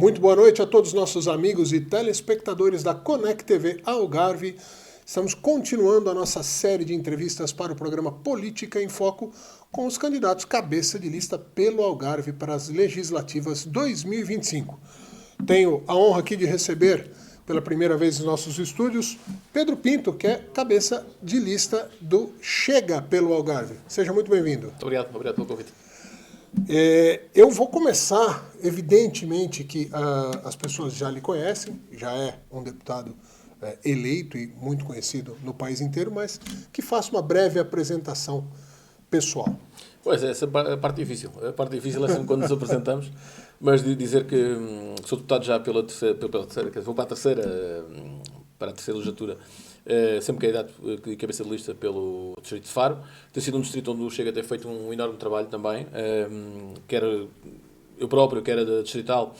Muito boa noite a todos os nossos amigos e telespectadores da Conect TV Algarve. Estamos continuando a nossa série de entrevistas para o programa Política em Foco com os candidatos cabeça de lista pelo Algarve para as legislativas 2025. Tenho a honra aqui de receber pela primeira vez nos nossos estúdios Pedro Pinto, que é cabeça de lista do Chega pelo Algarve. Seja muito bem-vindo. Muito obrigado pelo convite. Eu vou começar, evidentemente que as pessoas já lhe conhecem, já é um deputado eleito e muito conhecido no país inteiro, mas que faça uma breve apresentação pessoal. Pois é, essa é a parte difícil. A parte difícil é sempre quando nos apresentamos, mas de dizer que sou deputado já pela terceira, quer dizer, vou para a terceira legislatura, sempre candidato de cabeça de lista pelo Distrito de Faro. Tem sido um distrito onde o Chega tem feito um enorme trabalho também, quer eu próprio, que era da Distrital,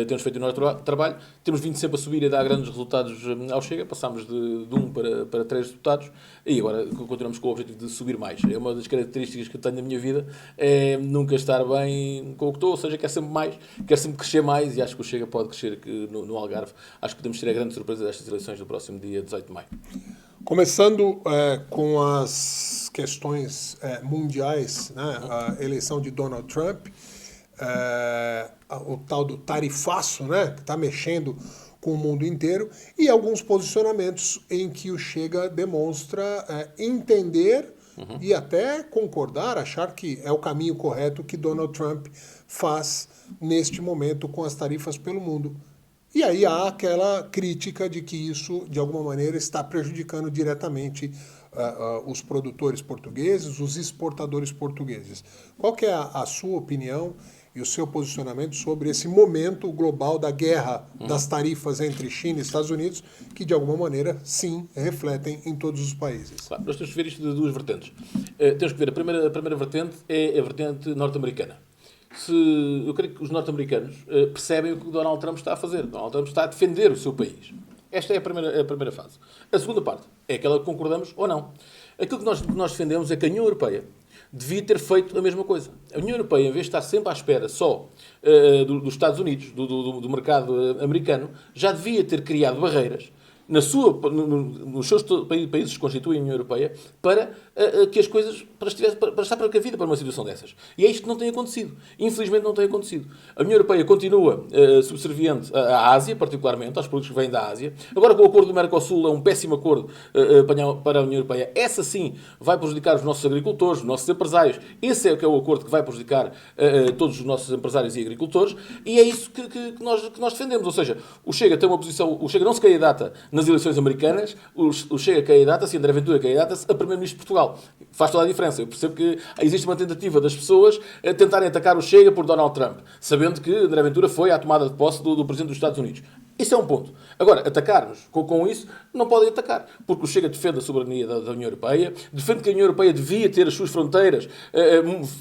temos feito um enorme trabalho. Temos vindo sempre a subir e a dar grandes resultados ao Chega. Passámos de 1 para 3 deputados e agora continuamos com o objetivo de subir mais. É uma das características que eu tenho na minha vida, é nunca estar bem com o que estou, ou seja, quero sempre mais, quero sempre crescer mais e acho que o Chega pode crescer aqui no Algarve. Acho que podemos ter a grande surpresa destas eleições do próximo dia 18 de maio. Começando com as questões mundiais, né? A eleição de Donald Trump, o tal do tarifaço, né, que está mexendo com o mundo inteiro, e alguns posicionamentos em que o Chega demonstra entender e até concordar, achar que é o caminho correto que Donald Trump faz neste momento com as tarifas pelo mundo. E aí há aquela crítica de que isso, de alguma maneira, está prejudicando diretamente os produtores portugueses, os exportadores portugueses. Qual que é a sua opinião e o seu posicionamento sobre esse momento global da guerra das tarifas entre China e Estados Unidos, que de alguma maneira, sim, refletem em todos os países? Claro, nós temos que ver isto de duas vertentes. Temos que ver, a primeira vertente é a vertente norte-americana. Eu creio que os norte-americanos percebem o que o Donald Trump está a fazer. Donald Trump está a defender o seu país. Esta é a primeira fase. A segunda parte é aquela que concordamos ou não. Aquilo que nós defendemos é que a União Europeia devia ter feito a mesma coisa. A União Europeia, em vez de estar sempre à espera só dos Estados Unidos, do mercado americano, já devia ter criado barreiras nos seus países que constituem a União Europeia para que as coisas, para estar precavida para uma situação dessas. E é isto que não tem acontecido. Infelizmente não tem acontecido. A União Europeia continua subserviente à Ásia, particularmente, aos produtos que vêm da Ásia. Agora, com o acordo do Mercosul, é um péssimo acordo para a União Europeia. Essa sim vai prejudicar os nossos agricultores, os nossos empresários. Esse é que é o acordo que vai prejudicar todos os nossos empresários e agricultores. E é isso que nós defendemos. Ou seja, o Chega tem uma posição, o Chega não se candidata nas eleições americanas, o Chega candidata-se, André Ventura candidata-se a Primeiro-Ministro de Portugal. Faz toda a diferença. Eu percebo que existe uma tentativa das pessoas a tentarem atacar o Chega por Donald Trump, sabendo que André Ventura foi à tomada de posse do Presidente dos Estados Unidos. Isso é um ponto. Agora, atacar-nos com isso, não podem atacar, porque o Chega defende a soberania da União Europeia, defende que a União Europeia devia ter as suas fronteiras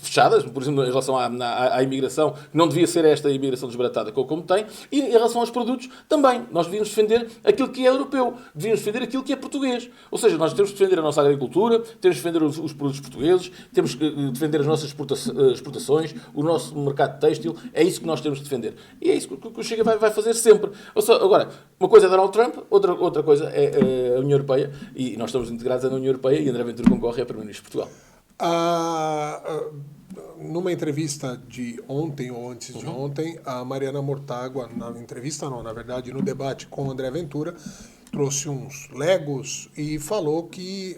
fechadas, por exemplo, em relação à imigração, que não devia ser esta imigração desbaratada como tem, e em relação aos produtos, também. Nós devíamos defender aquilo que é europeu, devíamos defender aquilo que é português. Ou seja, nós temos que defender a nossa agricultura, temos que defender os produtos portugueses, temos que defender as nossas exportações, o nosso mercado têxtil, é isso que nós temos que defender. E é isso que o Chega vai fazer sempre. Agora, uma coisa é Donald Trump, outra coisa é a União Europeia, e nós estamos integrados na União Europeia e André Ventura concorre a Primeiro-Ministro de Portugal. Numa entrevista de ontem ou antes de ontem, a Mariana Mortágua, no debate com o André Ventura, trouxe uns legos e falou que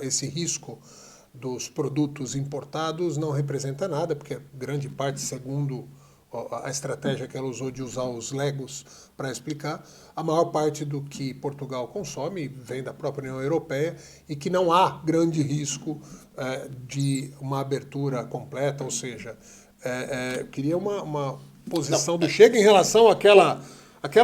esse risco dos produtos importados não representa nada, porque grande parte, segundo a estratégia que ela usou de usar os legos para explicar, a maior parte do que Portugal consome vem da própria União Europeia e que não há grande risco de uma abertura completa, ou seja, eu queria uma posição do Chega em relação àquela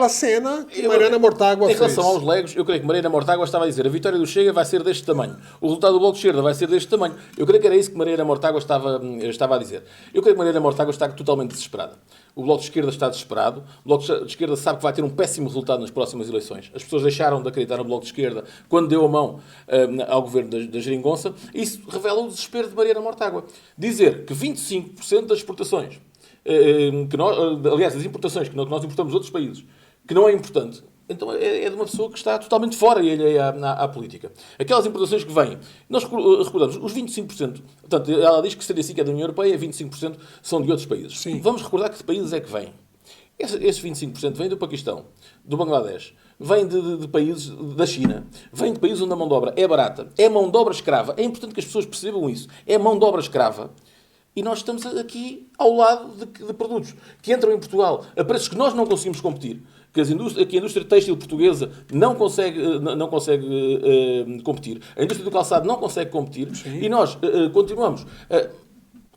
cena que Mariana Mortágua fez. Em relação aos legos, eu creio que Mariana Mortágua estava a dizer a vitória do Chega vai ser deste tamanho, o resultado do Bloco de Esquerda vai ser deste tamanho. Eu creio que era isso que Mariana Mortágua estava a dizer. Eu creio que Mariana Mortágua está totalmente desesperada. O Bloco de Esquerda está desesperado. O Bloco de Esquerda sabe que vai ter um péssimo resultado nas próximas eleições. As pessoas deixaram de acreditar no Bloco de Esquerda quando deu a mão ao governo da Geringonça. Isso revela o desespero de Mariana Mortágua. Dizer que 25% das exportações aliás, as importações que nós importamos de outros países, que não é importante, então é de uma pessoa que está totalmente fora e alheia à política. Aquelas importações que vêm, nós recordamos, os 25%, portanto, ela diz que seria assim que é da União Europeia, 25% são de outros países. Sim. Vamos recordar que países é que vêm. Esses 25% vêm do Paquistão, do Bangladesh, vêm de países da China, vêm de países onde a mão de obra é barata, é mão de obra escrava. É importante que as pessoas percebam isso. É mão de obra escrava. E nós estamos aqui ao lado de produtos que entram em Portugal a preços que nós não conseguimos competir. Que a indústria têxtil portuguesa não consegue competir. A indústria do calçado não consegue competir. Sim. E nós continuamos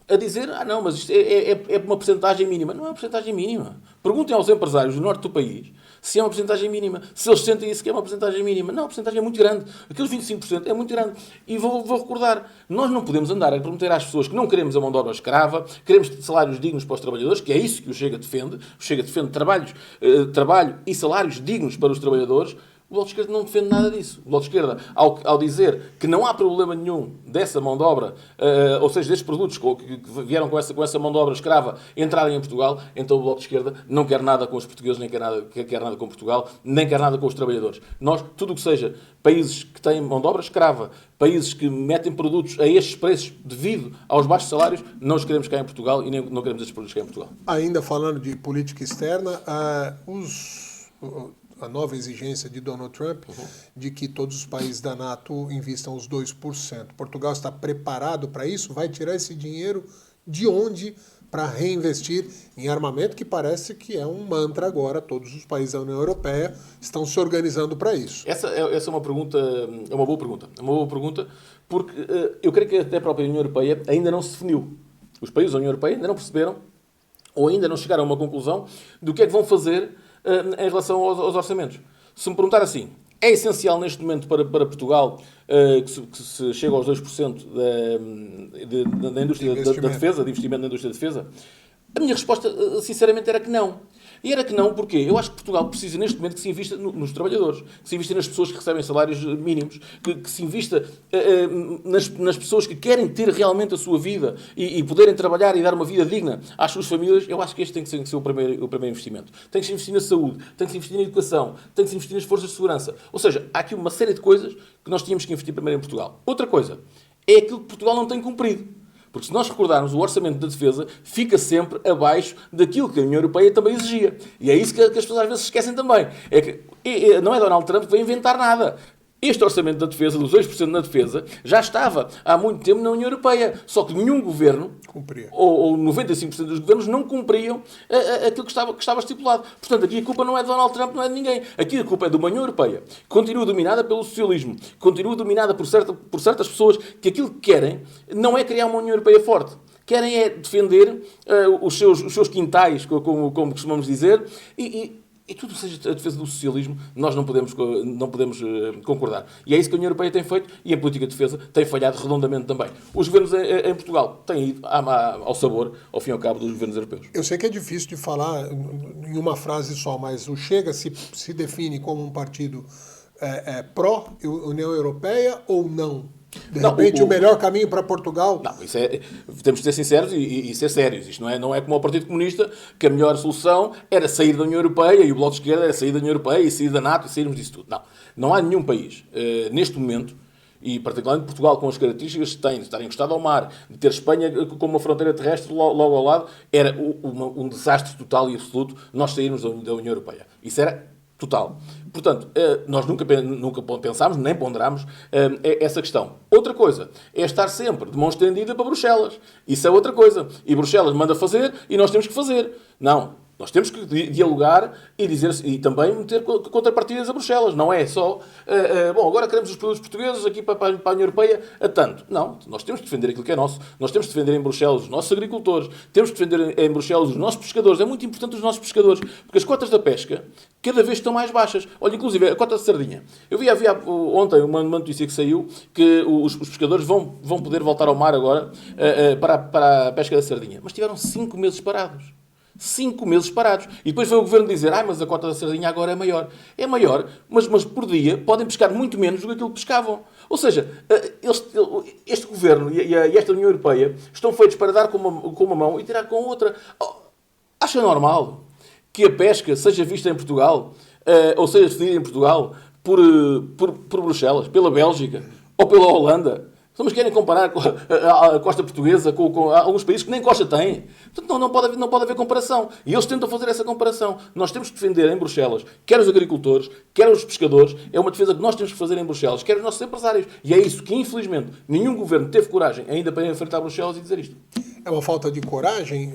a dizer, não, mas isto é uma porcentagem mínima. Não é uma porcentagem mínima. Perguntem aos empresários do norte do país se é uma porcentagem mínima. Se eles sentem isso que é uma porcentagem mínima. Não, a porcentagem é muito grande. Aqueles 25% é muito grande. E vou recordar, nós não podemos andar a prometer às pessoas que não queremos a mão de obra escrava, queremos salários dignos para os trabalhadores, que é isso que o Chega defende. O Chega defende trabalho e salários dignos para os trabalhadores. O Bloco de Esquerda não defende nada disso. O Bloco de Esquerda, ao dizer que não há problema nenhum dessa mão de obra, ou seja, destes produtos que vieram com essa mão de obra escrava entrarem em Portugal, então o Bloco de Esquerda não quer nada com os portugueses, nem quer nada com Portugal, nem quer nada com os trabalhadores. Nós, tudo o que seja países que têm mão de obra escrava, países que metem produtos a estes preços devido aos baixos salários, não os queremos cá em Portugal e nem não queremos estes produtos cá em Portugal. Ainda falando de política externa, a nova exigência de Donald Trump de que todos os países da NATO investam os 2%. Portugal está preparado para isso? Vai tirar esse dinheiro de onde para reinvestir em armamento, que parece que é um mantra agora. Todos os países da União Europeia estão se organizando para isso. Essa é uma pergunta, é uma boa pergunta. É uma boa pergunta porque eu creio que até a própria União Europeia ainda não se definiu. Os países da União Europeia ainda não perceberam ou ainda não chegaram a uma conclusão do que é que vão fazer em relação aos orçamentos. Se me perguntar assim, é essencial neste momento para Portugal que se chegue aos 2% da indústria da defesa, de investimento na indústria da defesa? A minha resposta, sinceramente, era que não. E era que não, porque eu acho que Portugal precisa, neste momento, que se invista nos trabalhadores, que se invista nas pessoas que recebem salários mínimos, que se invista nas pessoas que querem ter realmente a sua vida e poderem trabalhar e dar uma vida digna às suas famílias. Eu acho que este tem que ser o primeiro investimento. Tem que se investir na saúde, tem que se investir na educação, tem que se investir nas forças de segurança. Ou seja, há aqui uma série de coisas que nós tínhamos que investir primeiro em Portugal. Outra coisa é aquilo que Portugal não tem cumprido. Porque se nós recordarmos, o orçamento da defesa fica sempre abaixo daquilo que a União Europeia também exigia. E é isso que as pessoas às vezes esquecem também. É que não é Donald Trump que vai inventar nada. Este orçamento da defesa, dos 2% na defesa, já estava há muito tempo na União Europeia. Só que nenhum governo, ou 95% dos governos, não cumpriam aquilo que estava estipulado. Portanto, aqui a culpa não é de Donald Trump, não é de ninguém. Aqui a culpa é de uma União Europeia, que continua dominada pelo socialismo, que continua dominada por certas pessoas que aquilo que querem não é criar uma União Europeia forte. Querem é defender os seus quintais, como costumamos dizer, e tudo seja a defesa do socialismo, nós não podemos concordar. E é isso que a União Europeia tem feito e a política de defesa tem falhado redondamente também. Os governos em Portugal têm ido ao sabor, ao fim e ao cabo, dos governos europeus. Eu sei que é difícil de falar em uma frase só, mas o Chega se define como um partido pró-União Europeia ou não? De repente, o melhor caminho para Portugal... Não, temos de ser sinceros e ser sérios. Isto não é como o Partido Comunista, que a melhor solução era sair da União Europeia e o Bloco de Esquerda era sair da União Europeia e sair da NATO e sairmos disso tudo. Não há nenhum país, neste momento, e particularmente Portugal, com as características que tem, de estar encostado ao mar, de ter Espanha como uma fronteira terrestre logo ao lado, era um desastre total e absoluto nós sairmos da União Europeia. Isso era total. Portanto, nós nunca pensámos, nem ponderámos essa questão. Outra coisa é estar sempre de mão estendida para Bruxelas. Isso é outra coisa. E Bruxelas manda fazer e nós temos que fazer. Não. Nós temos que dialogar e dizer e também meter contrapartidas a Bruxelas. Não é só, agora queremos os produtos portugueses aqui para a União Europeia a tanto. Não, nós temos que defender aquilo que é nosso. Nós temos que defender em Bruxelas os nossos agricultores. Temos que defender em Bruxelas os nossos pescadores. É muito importante os nossos pescadores, porque as cotas da pesca cada vez estão mais baixas. Olha, inclusive, a cota de sardinha. Havia ontem uma notícia que saiu que os pescadores vão poder voltar ao mar agora para a pesca da sardinha. Mas tiveram 5 meses parados. 5 meses parados. E depois veio o governo dizer, mas a cota da sardinha agora é maior. É maior, mas por dia podem pescar muito menos do que aquilo que pescavam. Ou seja, este governo e esta União Europeia estão feitos para dar com uma mão e tirar com a outra. Acha normal que a pesca seja vista em Portugal, ou seja decidida em Portugal, por Bruxelas, pela Bélgica ou pela Holanda? Mas querem comparar a costa portuguesa com alguns países que nem costa têm. Portanto, não pode haver comparação. E eles tentam fazer essa comparação. Nós temos que defender em Bruxelas, quer os agricultores, quer os pescadores. É uma defesa que nós temos que fazer em Bruxelas, quer os nossos empresários. E é isso que, infelizmente, nenhum governo teve coragem ainda para enfrentar Bruxelas e dizer isto. É uma falta de coragem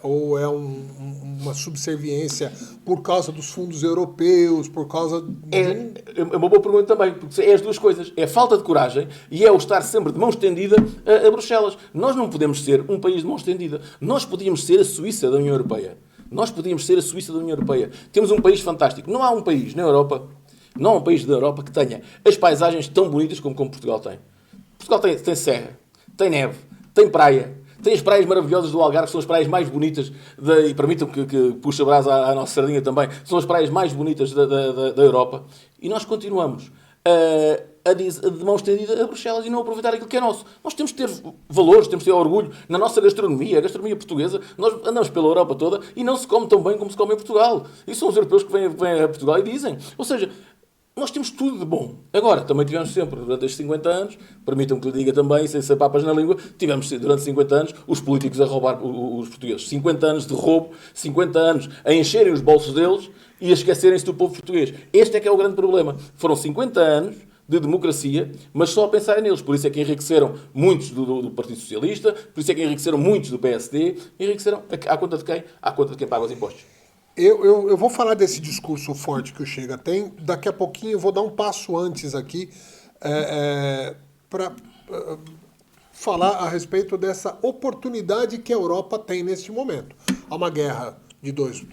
ou é uma subserviência por causa dos fundos europeus, por causa... É uma boa pergunta também, porque é as duas coisas. É a falta de coragem e é o estar sempre de mão estendida a Bruxelas. Nós não podemos ser um país de mão estendida. Nós podíamos ser a Suíça da União Europeia. Nós podíamos ser a Suíça da União Europeia. Temos um país fantástico. Não há um país na Europa, não há um país da Europa que tenha as paisagens tão bonitas como Portugal tem. Portugal tem serra, tem neve, tem praia. Tem as praias maravilhosas do Algarve, que são as praias mais bonitas, e permitam que puxe a brasa à nossa sardinha também, são as praias mais bonitas da Europa. E nós continuamos de mão estendida a Bruxelas e não aproveitar aquilo que é nosso. Nós temos que ter valores, temos que ter orgulho na nossa gastronomia, a gastronomia portuguesa. Nós andamos pela Europa toda e não se come tão bem como se come em Portugal. E são os europeus que vêm a Portugal e dizem. Ou seja, nós temos tudo de bom. Agora, também tivemos sempre, durante estes 50 anos, permitam que lhe diga também, sem ser papas na língua, tivemos durante 50 anos os políticos a roubar os portugueses. 50 anos de roubo, 50 anos a encherem os bolsos deles e a esquecerem-se do povo português. Este é que é o grande problema. Foram 50 anos de democracia, mas só a pensarem neles. Por isso é que enriqueceram muitos do Partido Socialista, por isso é que enriqueceram muitos do PSD, enriqueceram à conta de quem? À conta de quem paga os impostos. Eu vou falar desse discurso forte que o Chega tem. Daqui a pouquinho eu vou dar um passo antes aqui para falar a respeito dessa oportunidade que a Europa tem neste momento. Há uma guerra de dois,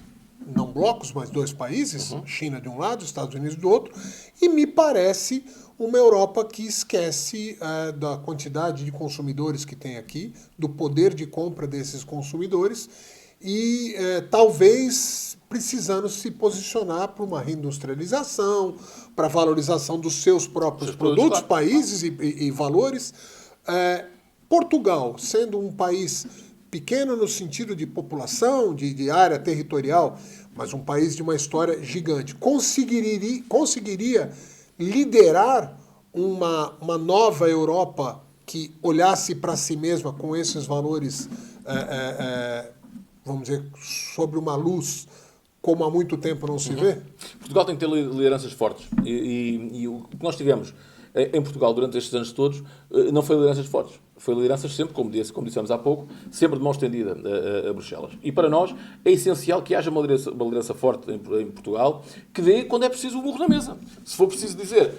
não blocos, mas dois países, China de um lado, Estados Unidos do outro, e me parece uma Europa que esquece da quantidade de consumidores que tem aqui, do poder de compra desses consumidores, e talvez precisando se posicionar para uma reindustrialização, para a valorização dos seus próprios produtos, claro, países e valores. Portugal, sendo um país pequeno no sentido de população, de área territorial, mas um país de uma história gigante, conseguiria liderar uma nova Europa que olhasse para si mesma com esses valores, vamos dizer, sobre uma luz como há muito tempo não se vê? Portugal tem que ter lideranças fortes. E o que nós tivemos em Portugal durante estes anos todos não foi lideranças fortes. Foi lideranças sempre, como dissemos há pouco, sempre de mão estendida a Bruxelas. E para nós é essencial que haja uma liderança forte em Portugal que dê, quando é preciso, o burro na mesa. Se for preciso dizer,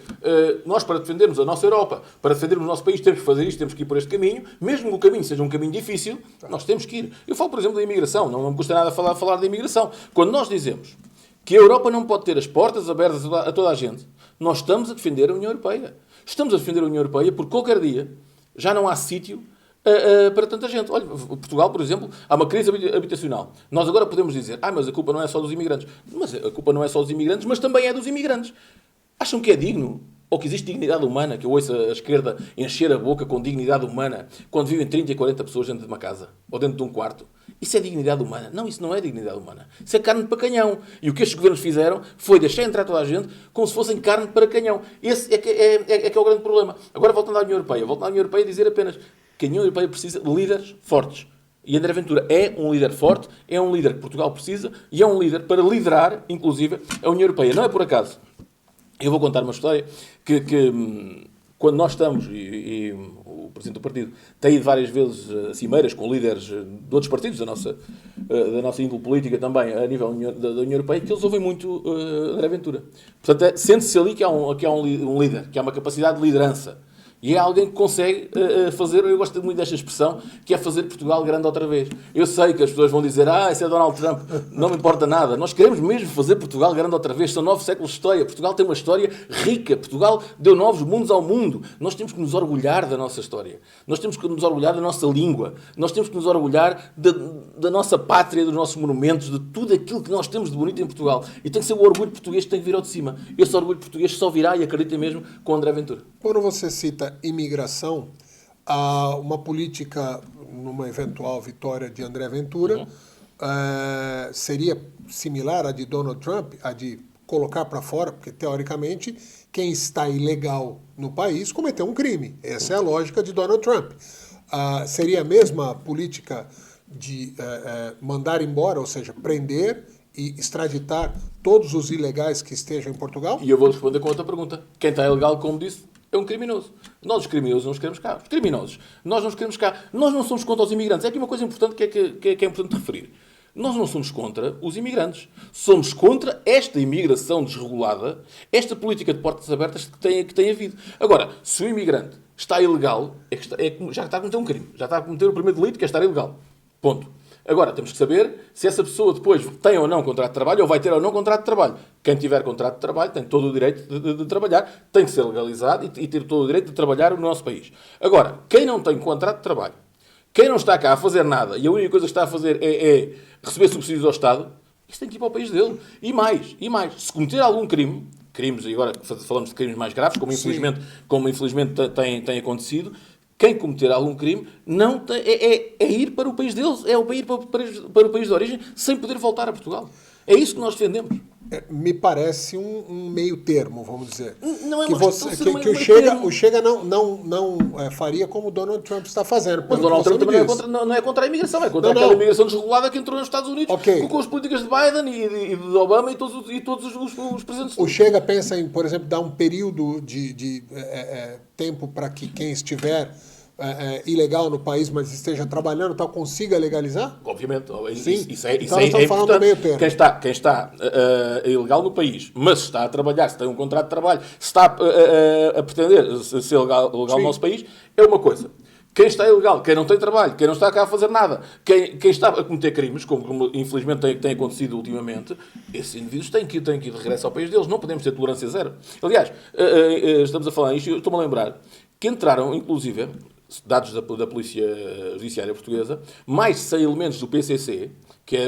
nós para defendermos a nossa Europa, para defendermos o nosso país, temos que fazer isto, temos que ir por este caminho, mesmo que o caminho seja um caminho difícil, nós temos que ir. Eu falo, por exemplo, da imigração. Não me custa nada falar da imigração. Quando nós dizemos que a Europa não pode ter as portas abertas a toda a gente, nós estamos a defender a União Europeia. Estamos a defender a União Europeia porque qualquer dia já não há sítio para tanta gente. Olha, Portugal, por exemplo, há uma crise habitacional. Nós agora podemos dizer, mas a culpa não é só dos imigrantes. Mas a culpa não é só dos imigrantes, mas também é dos imigrantes. Acham que é digno? Ou que existe dignidade humana, que eu ouço a esquerda encher a boca com dignidade humana quando vivem 30 e 40 pessoas dentro de uma casa ou dentro de um quarto? Isso é dignidade humana? Não, isso não é dignidade humana. Isso é carne para canhão. E o que estes governos fizeram foi deixar entrar toda a gente como se fossem carne para canhão. Esse é que é o grande problema. Agora, voltando à União Europeia. Voltando à União Europeia, dizer apenas que a União Europeia precisa de líderes fortes. E André Ventura é um líder forte, é um líder que Portugal precisa e é um líder para liderar, inclusive, a União Europeia. Não é por acaso. Eu vou contar uma história que quando nós estamos, e o Presidente do Partido tem ido várias vezes a cimeiras com líderes de outros partidos da nossa índole política também, a nível da União Europeia, que eles ouvem muito André Ventura. Portanto, sente-se ali que há um líder, que há uma capacidade de liderança. E é alguém que consegue fazer, eu gosto muito desta expressão, que é fazer Portugal grande outra vez. Eu sei que as pessoas vão dizer, esse é Donald Trump, não me importa nada. Nós queremos mesmo fazer Portugal grande outra vez. São 9 séculos de história. Portugal tem uma história rica. Portugal deu novos mundos ao mundo. Nós temos que nos orgulhar da nossa história. Nós temos que nos orgulhar da nossa língua. Nós temos que nos orgulhar da nossa pátria, dos nossos monumentos, de tudo aquilo que nós temos de bonito em Portugal. E tem que ser o orgulho português que tem que vir ao de cima. Esse orgulho português só virá, e acreditem mesmo, com André Ventura. Quando você cita imigração, há uma política, numa eventual vitória de André Ventura, seria similar à de Donald Trump, a de colocar para fora, porque teoricamente quem está ilegal no país cometeu um crime. Essa é a lógica de Donald Trump. Seria a mesma política de mandar embora, ou seja, prender e extraditar todos os ilegais que estejam em Portugal? E eu vou responder com outra pergunta. Quem está ilegal, como disse, é um criminoso. Nós, os criminosos, não os queremos cá. Os criminosos, nós não os queremos cá. Nós não somos contra os imigrantes. É aqui uma coisa importante que é importante referir. Nós não somos contra os imigrantes. Somos contra esta imigração desregulada, esta política de portas abertas que tem havido. Agora, se o imigrante está ilegal, já está a cometer um crime. Já está a cometer o primeiro delito, que é estar ilegal. Ponto. Agora, temos que saber se essa pessoa depois tem ou não contrato de trabalho, ou vai ter ou não contrato de trabalho. Quem tiver contrato de trabalho tem todo o direito de trabalhar, tem que ser legalizado e ter todo o direito de trabalhar no nosso país. Agora, quem não tem contrato de trabalho, quem não está cá a fazer nada e a única coisa que está a fazer é receber subsídios ao Estado, isso tem que ir para o país dele. E mais. Se cometer algum crime, crimes, e agora falamos de crimes mais graves, como infelizmente tem acontecido, quem cometer algum crime não tem, é ir para o país deles, é ir para o país de origem, sem poder voltar a Portugal. É isso que nós defendemos. Me parece um meio termo, vamos dizer. Não é que uma que o Chega não faria como o Donald Trump está fazendo. Mas Donald Trump também não é contra a imigração, é contra aquela imigração desregulada que entrou nos Estados Unidos, com as políticas de Biden e de Obama e todos os presidentes. O Chega pensa em, por exemplo, dar um período de tempo para que quem estiver ilegal no país, mas esteja trabalhando, tal, consiga legalizar? Obviamente. Sim. Isso é estamos falando do meio termo. Quem está ilegal no país, mas está a trabalhar, se tem um contrato de trabalho, se está a pretender ser legal no nosso país, é uma coisa. Quem está ilegal, quem não tem trabalho, quem não está cá a fazer nada, quem está a cometer crimes, como infelizmente tem acontecido ultimamente, esses indivíduos têm que ir de regresso ao país deles. Não podemos ter tolerância zero. Aliás, estamos a falar isto e estou-me a lembrar que entraram, inclusive, dados da Polícia Judiciária Portuguesa, mais 100 elementos do PCC, que é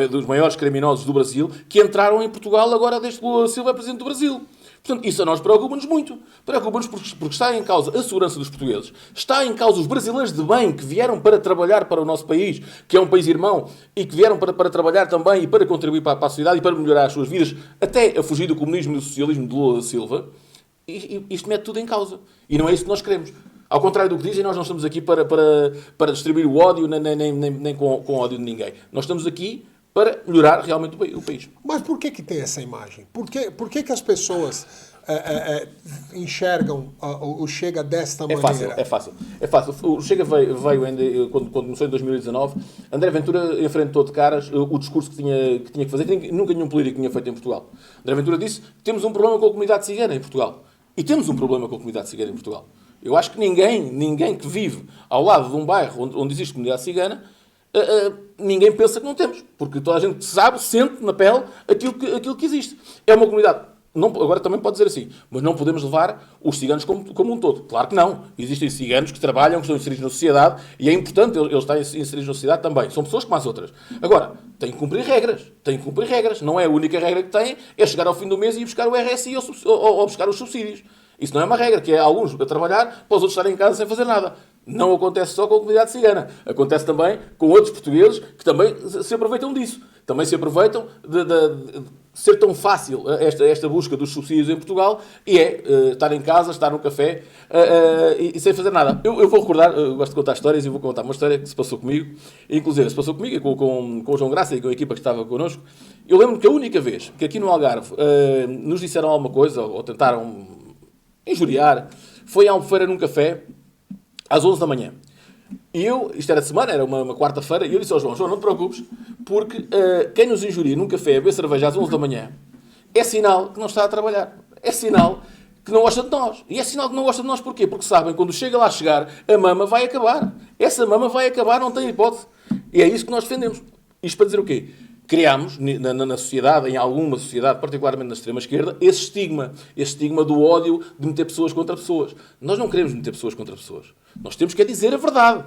dos maiores criminosos do Brasil, que entraram em Portugal agora desde que o Lula Silva é Presidente do Brasil. Portanto, isso a nós preocupa-nos muito. Preocupa-nos porque está em causa a segurança dos portugueses, está em causa os brasileiros de bem que vieram para trabalhar para o nosso país, que é um país irmão, e que vieram para trabalhar também e para contribuir para a sociedade e para melhorar as suas vidas, até a fugir do comunismo e do socialismo de Lula Silva. E isto mete tudo em causa. E não é isso que nós queremos. Ao contrário do que dizem, nós não estamos aqui para distribuir o ódio, nem com ódio de ninguém. Nós estamos aqui para melhorar realmente o país. Mas por que tem essa imagem? Por que as pessoas enxergam o Chega desta maneira? É fácil. O Chega veio ainda, quando começou em 2019, André Ventura enfrentou de caras o discurso que tinha que fazer, que nunca nenhum político tinha feito em Portugal. André Ventura disse que temos um problema com a comunidade cigana em Portugal. E temos um problema com a comunidade cigana em Portugal. Eu acho que ninguém que vive ao lado de um bairro onde existe comunidade cigana, ninguém pensa que não temos. Porque toda a gente sabe, sente na pele aquilo que existe. É uma comunidade. Agora também pode dizer assim, mas não podemos levar os ciganos como um todo. Claro que não. Existem ciganos que trabalham, que estão inseridos na sociedade, e é importante eles estarem inseridos na sociedade também. São pessoas como as outras. Agora, têm que cumprir regras. Não é a única regra que têm, é chegar ao fim do mês e ir buscar o RSI ou buscar os subsídios. Isso não é uma regra, que é alguns a trabalhar para os outros estarem em casa sem fazer nada. Não acontece só com a comunidade cigana. Acontece também com outros portugueses que também se aproveitam disso. Também se aproveitam de ser tão fácil esta busca dos subsídios em Portugal e estar em casa, estar no café e sem fazer nada. Eu vou recordar, eu gosto de contar histórias e vou contar uma história que se passou comigo, inclusive se passou comigo e com o João Graça e com a equipa que estava connosco. Eu lembro que a única vez que aqui no Algarve nos disseram alguma coisa ou tentaram injuriar foi em Albufeira num café às 11 da manhã. E isto era de semana, era uma quarta-feira, e eu disse ao João, não te preocupes, porque quem nos injuria num café a beber cerveja às 11 da manhã é sinal que não está a trabalhar. É sinal que não gosta de nós. E é sinal que não gosta de nós porquê? Porque sabem, quando chega lá a chegar, a mama vai acabar. Essa mama vai acabar, não tem hipótese. E é isso que nós defendemos. Isto para dizer o quê? Criámos na sociedade, em alguma sociedade, particularmente na extrema-esquerda, esse estigma do ódio de meter pessoas contra pessoas. Nós não queremos meter pessoas contra pessoas. Nós temos que dizer a verdade.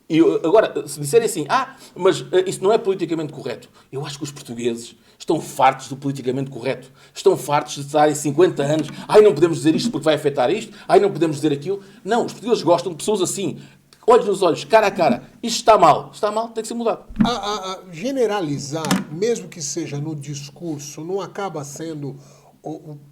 E agora, se disserem assim, mas isso não é politicamente correto. Eu acho que os portugueses estão fartos do politicamente correto. Estão fartos de estarem 50 anos. Não podemos dizer isto porque vai afetar isto. Não podemos dizer aquilo. Não, os portugueses gostam de pessoas assim. olhos nos olhos, cara a cara, isto está mal, tem que ser mudado. Generalizar, mesmo que seja no discurso, não acaba sendo,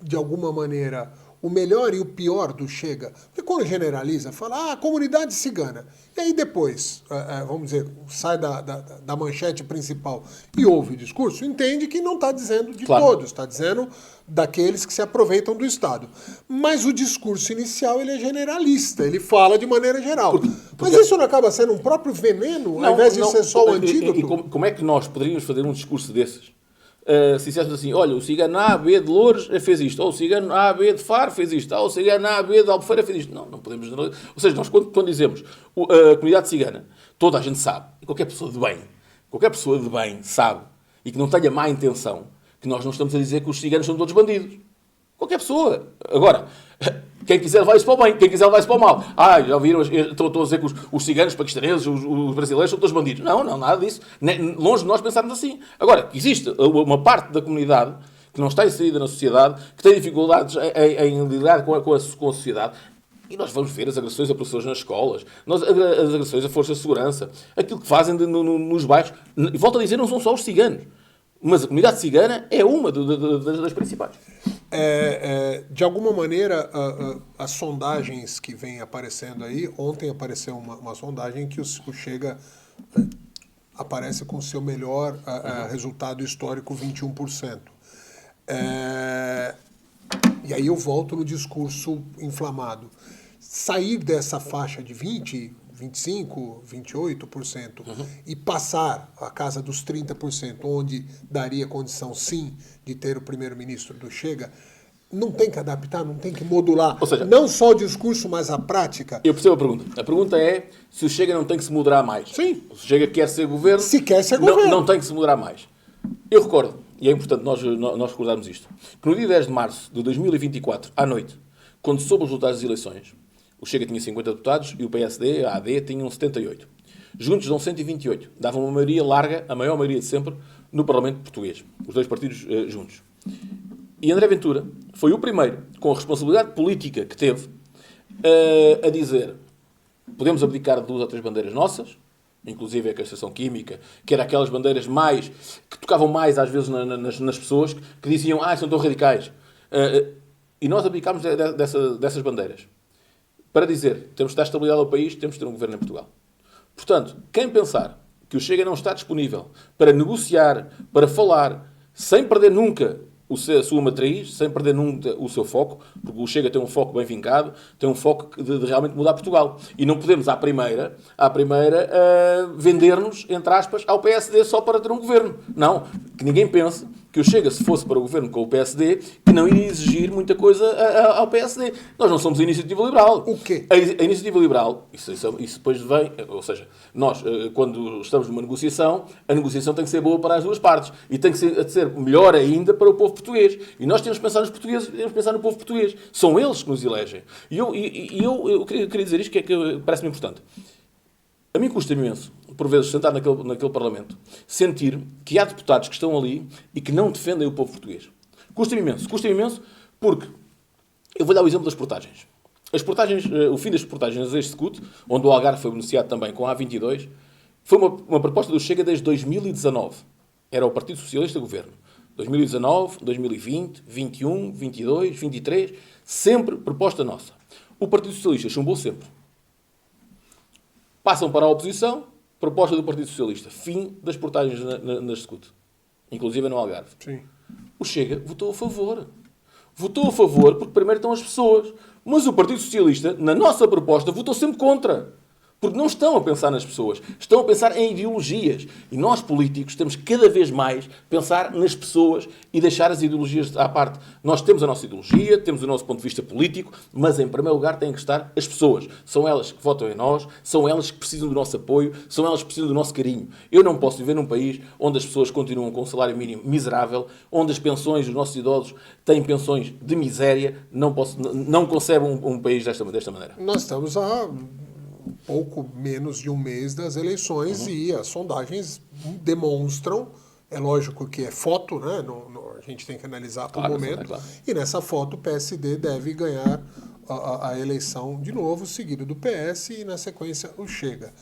de alguma maneira, o melhor e o pior do Chega? Porque quando generaliza, fala, comunidade cigana. E aí depois, vamos dizer, sai da manchete principal e ouve o discurso, entende que não está dizendo de todos, está dizendo daqueles que se aproveitam do Estado. Mas o discurso inicial ele é generalista, ele fala de maneira geral. Mas isso não acaba sendo um próprio veneno, ao invés de ser só o antídoto? E como é que nós poderíamos fazer um discurso desses? Se dissessemos assim, olha, o cigano A, B de Loures fez isto, ou o cigano A, B de Faro fez isto, ou o cigano A, B de Albufeira fez isto. Não podemos generalizar. Ou seja, nós quando dizemos a comunidade cigana, toda a gente sabe, e qualquer pessoa de bem sabe, e que não tenha má intenção, que nós não estamos a dizer que os ciganos são todos bandidos. Qualquer pessoa. Agora, quem quiser levar isso para o bem, quem quiser levar isso para o mal. Já ouviram, estou a dizer que os ciganos, os paquistaneses, os brasileiros são todos bandidos. Não, nada disso. Longe de nós pensarmos assim. Agora, que existe uma parte da comunidade que não está inserida na sociedade, que tem dificuldades em lidar com a sociedade, e nós vamos ver as agressões a professores nas escolas, as agressões a forças de segurança, aquilo que fazem nos bairros. E volto a dizer, não são só os ciganos. Mas a comunidade cigana é uma das principais. De alguma maneira, as sondagens que vêm aparecendo aí, ontem apareceu uma sondagem que o Chega aparece com o seu melhor resultado histórico, 21%. E aí eu volto no discurso inflamado. Sair dessa faixa de 20%, 25%, 28% e passar a casa dos 30%, onde daria condição, sim, de ter o primeiro-ministro do Chega, não tem que adaptar, não tem que modular. Ou seja, não só o discurso, mas a prática. Eu percebo a pergunta. A pergunta é se o Chega não tem que se moderar mais. Sim. Se o Chega quer ser governo, se quer ser governo, não tem que se moderar mais. Eu recordo, e é importante nós recordarmos isto, que no dia 10 de março de 2024, à noite, quando soube os resultados das eleições, o Chega tinha 50 deputados e o PSD, a AD, tinham 78. Juntos dão 128. Davam uma maioria larga, a maior maioria de sempre, no Parlamento português. Os dois partidos juntos. E André Ventura foi o primeiro, com a responsabilidade política que teve, a dizer: podemos abdicar de 2 ou 3 bandeiras nossas, inclusive a castração química, que era aquelas bandeiras que tocavam mais às vezes nas pessoas, que diziam, são tão radicais. E nós abdicámos dessas bandeiras. Para dizer, temos de dar estabilidade ao país, temos de ter um governo em Portugal. Portanto, quem pensar que o Chega não está disponível para negociar, para falar, sem perder nunca a sua matriz, sem perder nunca o seu foco, porque o Chega tem um foco bem vincado, tem um foco de realmente mudar Portugal. E não podemos, à primeira vender-nos, entre aspas, ao PSD só para ter um governo. Não, que ninguém pense que o Chega, se fosse para o governo com o PSD, que não iria exigir muita coisa ao PSD. Nós não somos a Iniciativa Liberal. O quê? A Iniciativa Liberal, isso depois vem, ou seja, nós, quando estamos numa negociação, a negociação tem que ser boa para as duas partes e tem que ser melhor ainda para o povo português. E nós temos que pensar nos portugueses, temos que pensar no povo português. São eles que nos elegem. E eu queria dizer isto, que parece-me importante. A mim custa imenso, por vezes, sentar naquele Parlamento, sentir que há deputados que estão ali e que não defendem o povo português. Custa-me imenso porque, eu vou dar o exemplo das portagens. O fim das portagens a Execute, onde o Algarve foi beneficiado também com a A22, foi uma proposta do Chega desde 2019. Era o Partido Socialista Governo. 2019, 2020, 21, 22, 23, sempre proposta nossa. O Partido Socialista chumbou sempre. Passam para a oposição, proposta do Partido Socialista. Fim das portagens na Execute. Inclusive no Algarve. Sim. O Chega votou a favor. Votou a favor porque primeiro estão as pessoas. Mas o Partido Socialista, na nossa proposta, votou sempre contra. Porque não estão a pensar nas pessoas. Estão a pensar em ideologias. E nós, políticos, temos cada vez mais pensar nas pessoas e deixar as ideologias à parte. Nós temos a nossa ideologia, temos o nosso ponto de vista político, mas, em primeiro lugar, têm que estar as pessoas. São elas que votam em nós, são elas que precisam do nosso apoio, são elas que precisam do nosso carinho. Eu não posso viver num país onde as pessoas continuam com um salário mínimo miserável, onde as pensões dos nossos idosos têm pensões de miséria. Não concebo um país desta maneira. Nós estamos a pouco menos de um mês das eleições e as sondagens demonstram, é lógico que é foto, né? A gente tem que analisar por momento, e nessa foto o PSD deve ganhar a eleição de novo, seguido do PS e, na sequência, o Chega.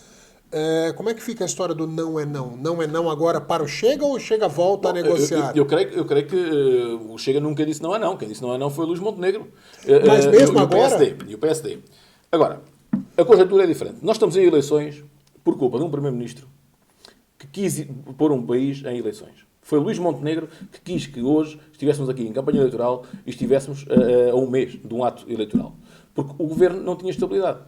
Como é que fica a história do não é não? Não é não agora para o Chega ou o Chega volta a negociar? Eu creio que o Chega nunca disse não é não. Quem disse não é não foi o Luís Montenegro. Mas mesmo agora? E o PSD. Agora, a conjuntura é diferente. Nós estamos em eleições por culpa de um Primeiro-Ministro que quis pôr um país em eleições. Foi Luís Montenegro que quis que hoje estivéssemos aqui em campanha eleitoral e estivéssemos a um mês de um ato eleitoral. Porque o governo não tinha estabilidade.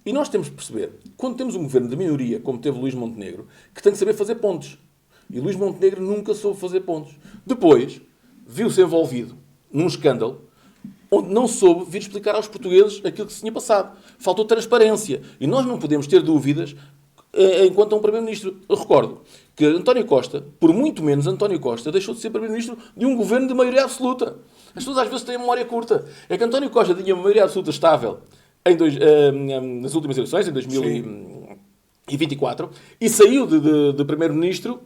E nós temos de perceber, quando temos um governo de minoria, como teve Luís Montenegro, que tem que saber fazer pontes. E Luís Montenegro nunca soube fazer pontes. Depois, viu-se envolvido num escândalo onde não soube vir explicar aos portugueses aquilo que se tinha passado. Faltou transparência. E nós não podemos ter dúvidas enquanto a um Primeiro-Ministro. Eu recordo que António Costa, por muito menos António Costa, deixou de ser Primeiro-Ministro de um governo de maioria absoluta. As pessoas às vezes têm a memória curta. É que António Costa tinha uma maioria absoluta estável nas últimas eleições, em 2024, e saiu de Primeiro-Ministro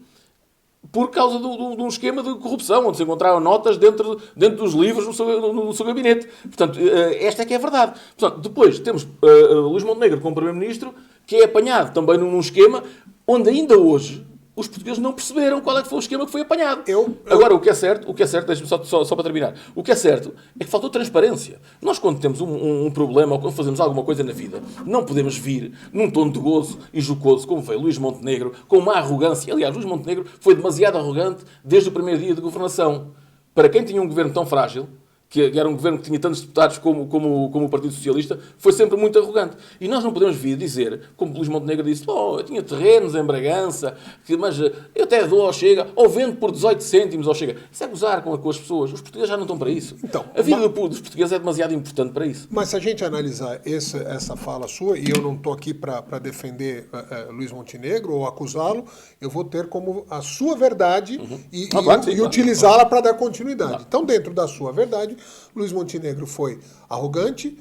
por causa de um esquema de corrupção, onde se encontraram notas dentro dos livros no seu gabinete. Portanto, esta é que é a verdade. Portanto, depois temos Luís Montenegro como Primeiro-Ministro, que é apanhado também num esquema onde ainda hoje os portugueses não perceberam qual é que foi o esquema que foi apanhado. Agora, o que é certo, deixa-me só para terminar, o que é certo é que faltou transparência. Nós, quando temos um problema ou quando fazemos alguma coisa na vida, não podemos vir num tom de gozo e jocoso, como foi Luís Montenegro, com uma arrogância. Aliás, Luís Montenegro foi demasiado arrogante desde o primeiro dia de governação. Para quem tinha um governo tão frágil, que era um governo que tinha tantos deputados como o Partido Socialista, foi sempre muito arrogante. E nós não podemos vir dizer, como Luís Montenegro disse, eu tinha terrenos em Bragança, mas eu até dou ao Chega, ou vendo por 18 cêntimos ao Chega. Isso é gozar com as pessoas. Os portugueses já não estão para isso. Então, a vida dos portugueses é demasiado importante para isso. Mas se a gente analisar essa fala sua, e eu não estou aqui para defender Luís Montenegro ou acusá-lo, eu vou ter como a sua verdade e utilizá-la para dar continuidade. Claro. Então, dentro da sua verdade, Luís Montenegro foi arrogante,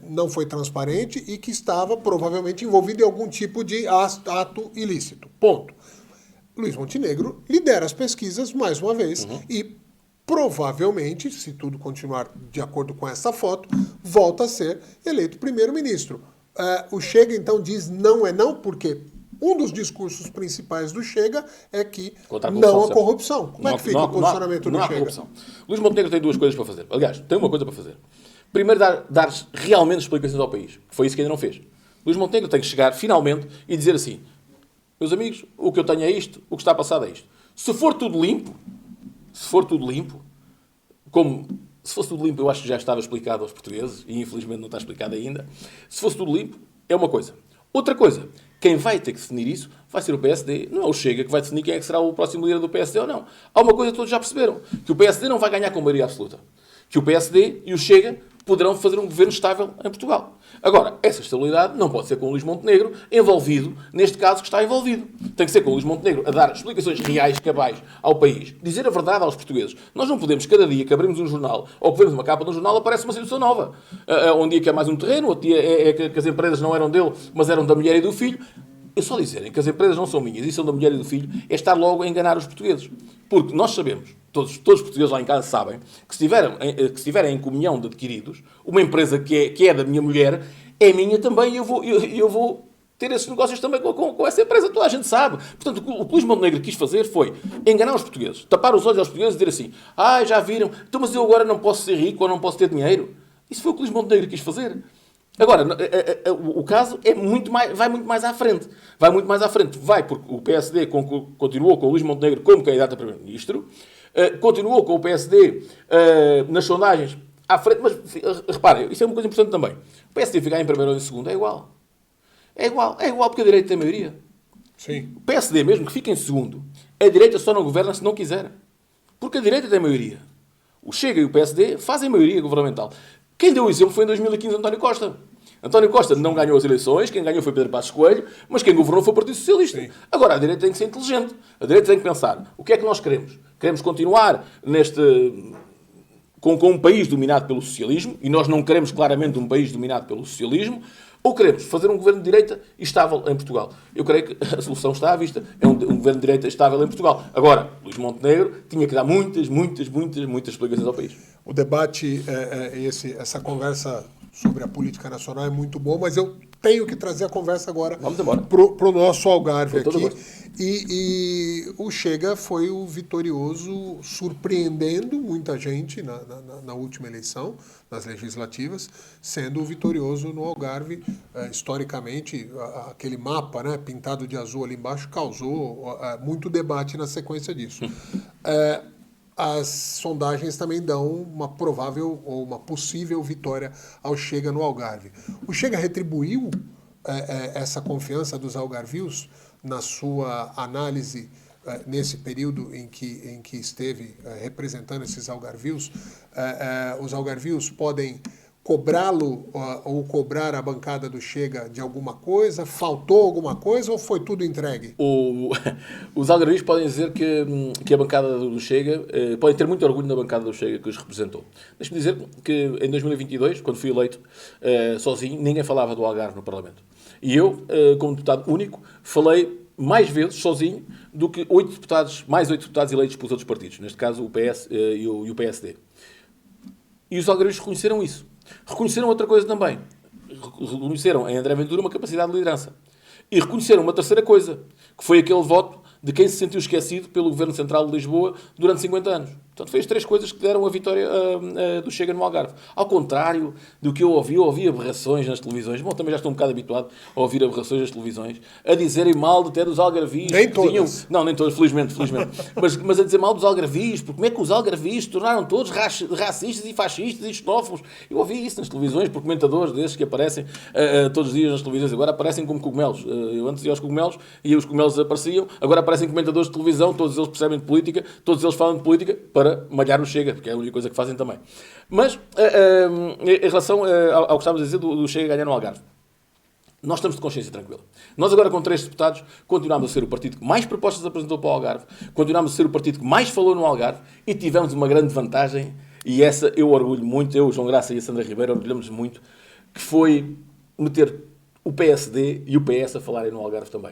não foi transparente e que estava provavelmente envolvido em algum tipo de ato ilícito. Ponto. Luís Montenegro lidera as pesquisas mais uma vez e provavelmente, se tudo continuar de acordo com essa foto, volta a ser eleito primeiro-ministro. O Chega, então, diz não é não, porque um dos discursos principais do Chega é que não há corrupção. Como é que fica o posicionamento do Chega? Não há corrupção. Luís Montenegro tem duas coisas para fazer. Aliás, tem uma coisa para fazer. Primeiro, dar realmente explicações ao país. Que foi isso que ainda não fez. Luís Montenegro tem que chegar, finalmente, e dizer assim: meus amigos, o que eu tenho é isto, o que está passado é isto. Se for tudo limpo, como se fosse tudo limpo, eu acho que já estava explicado aos portugueses, e infelizmente não está explicado ainda. Se fosse tudo limpo, é uma coisa. Outra coisa, quem vai ter que definir isso vai ser o PSD. Não é o Chega que vai definir quem é que será o próximo líder do PSD ou não. Há uma coisa que todos já perceberam, que o PSD não vai ganhar com maioria absoluta. Que o PSD e o Chega poderão fazer um governo estável em Portugal. Agora, essa estabilidade não pode ser com o Luís Montenegro envolvido neste caso que está envolvido. Tem que ser com o Luís Montenegro a dar explicações reais, cabais ao país, dizer a verdade aos portugueses. Nós não podemos, cada dia que abrimos um jornal ou que vemos uma capa de um jornal, aparece uma situação nova. Um dia que é mais um terreno, outro dia é que as empresas não eram dele, mas eram da mulher e do filho. Eu só dizerem que as empresas não são minhas e são da mulher e do filho é estar logo a enganar os portugueses. Porque nós sabemos, todos os portugueses lá em casa sabem, que se estiverem em comunhão de adquiridos, uma empresa que é da minha mulher é minha também e eu vou ter esses negócios também com essa empresa. Toda a gente sabe. Portanto, o que Luís Montenegro quis fazer foi enganar os portugueses, tapar os olhos aos portugueses e dizer assim: já viram, então mas eu agora não posso ser rico ou não posso ter dinheiro. Isso foi o que Luís Montenegro quis fazer. Agora, o caso vai muito mais à frente. Vai porque o PSD continuou com o Luís Montenegro como candidato a primeiro-ministro, continuou com o PSD nas sondagens à frente, mas reparem, isso é uma coisa importante também. O PSD ficar em primeiro ou em segundo é igual. É igual porque a direita tem maioria. Sim. O PSD, mesmo que fique em segundo, a direita só não governa se não quiser. Porque a direita tem maioria. O Chega e o PSD fazem maioria governamental. Quem deu o exemplo foi em 2015 António Costa. António Costa não ganhou as eleições, quem ganhou foi Pedro Passos Coelho, mas quem governou foi o Partido Socialista. Sim. Agora, a direita tem que ser inteligente. A direita tem que pensar, o que é que nós queremos? Queremos continuar com um país dominado pelo socialismo, e nós não queremos claramente um país dominado pelo socialismo, ou queremos fazer um governo de direita estável em Portugal? Eu creio que a solução está à vista. É um governo de direita estável em Portugal. Agora, Luís Montenegro tinha que dar muitas explicações ao país. O debate, essa conversa sobre a política nacional é muito bom, mas eu tenho que trazer a conversa agora para o nosso Algarve aqui. E o Chega foi o vitorioso, surpreendendo muita gente na última eleição, nas legislativas, sendo o vitorioso no Algarve. Historicamente, aquele mapa, né, pintado de azul ali embaixo causou muito debate na sequência disso. As sondagens também dão uma provável ou uma possível vitória ao Chega no Algarve. O Chega retribuiu essa confiança dos algarvios na sua análise nesse período em que esteve representando esses algarvios. Os algarvios podem cobrá-lo ou cobrar a bancada do Chega de alguma coisa? Faltou alguma coisa ou foi tudo entregue? Os algarvios podem dizer que a bancada do Chega, podem ter muito orgulho na bancada do Chega que os representou. Deixe-me dizer que em 2022, quando fui eleito sozinho, ninguém falava do Algarve no Parlamento. E eu, como deputado único, falei mais vezes sozinho do que mais 8 deputados eleitos pelos outros partidos, neste caso o PS e o PSD. E os algarvios reconheceram isso. Reconheceram outra coisa também. Reconheceram em André Ventura uma capacidade de liderança. E reconheceram uma terceira coisa, que foi aquele voto de quem se sentiu esquecido pelo Governo Central de Lisboa durante 50 anos. Portanto, foi as 3 coisas que deram a vitória do Chega no Algarve. Ao contrário do que eu ouvi aberrações nas televisões. Bom, também já estou um bocado habituado a ouvir aberrações nas televisões, a dizerem mal até dos algarvios. Nem todas. Não, nem todas, felizmente. mas a dizer mal dos algarvios, porque como é que os algarvios se tornaram todos racistas e fascistas e xenófobos? Eu ouvi isso nas televisões, por comentadores desses que aparecem todos os dias nas televisões. Agora aparecem como cogumelos. Eu antes ia aos cogumelos e os cogumelos desapareciam. Agora aparecem comentadores de televisão, todos eles percebem de política, todos eles falam de política para malhar o Chega, porque é a única coisa que fazem também. Mas, em relação ao que estávamos a dizer do Chega ganhar no Algarve, nós estamos de consciência tranquila. Nós agora, com 3 deputados, continuamos a ser o partido que mais propostas apresentou para o Algarve, continuamos a ser o partido que mais falou no Algarve e tivemos uma grande vantagem, e essa eu orgulho muito, eu, o João Graça e a Sandra Ribeiro orgulhamos muito, que foi meter o PSD e o PS a falarem no Algarve também.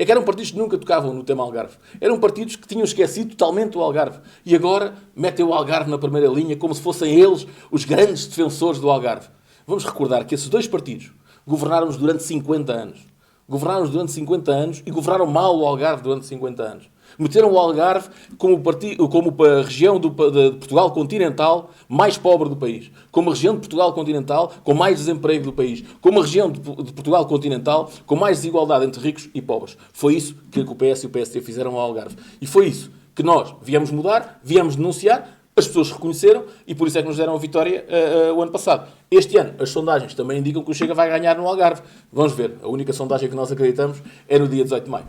É que eram partidos que nunca tocavam no tema Algarve. Eram partidos que tinham esquecido totalmente o Algarve. E agora metem o Algarve na primeira linha como se fossem eles os grandes defensores do Algarve. Vamos recordar que esses 2 partidos governaram-nos durante 50 anos. Governaram-nos durante 50 anos e governaram mal o Algarve durante 50 anos. Meteram o Algarve como a região de Portugal continental mais pobre do país. Como a região de Portugal continental com mais desemprego do país. Como a região de Portugal continental com mais desigualdade entre ricos e pobres. Foi isso que o PS e o PSD fizeram ao Algarve. E foi isso que nós viemos mudar, viemos denunciar, as pessoas reconheceram e por isso é que nos deram a vitória o ano passado. Este ano, as sondagens também indicam que o Chega vai ganhar no Algarve. Vamos ver. A única sondagem que nós acreditamos é no dia 18 de maio.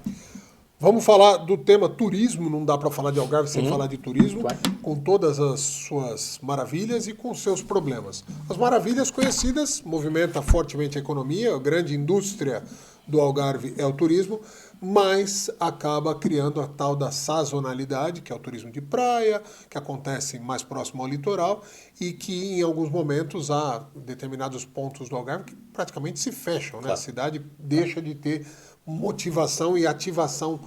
Vamos falar do tema turismo, não dá para falar de Algarve sem falar de turismo, com todas as suas maravilhas e com seus problemas. As maravilhas conhecidas, movimenta fortemente a economia, a grande indústria do Algarve é o turismo, mas acaba criando a tal da sazonalidade, que é o turismo de praia, que acontece mais próximo ao litoral e que em alguns momentos há determinados pontos do Algarve que praticamente se fecham, né? Claro. A cidade deixa de ter motivação e ativação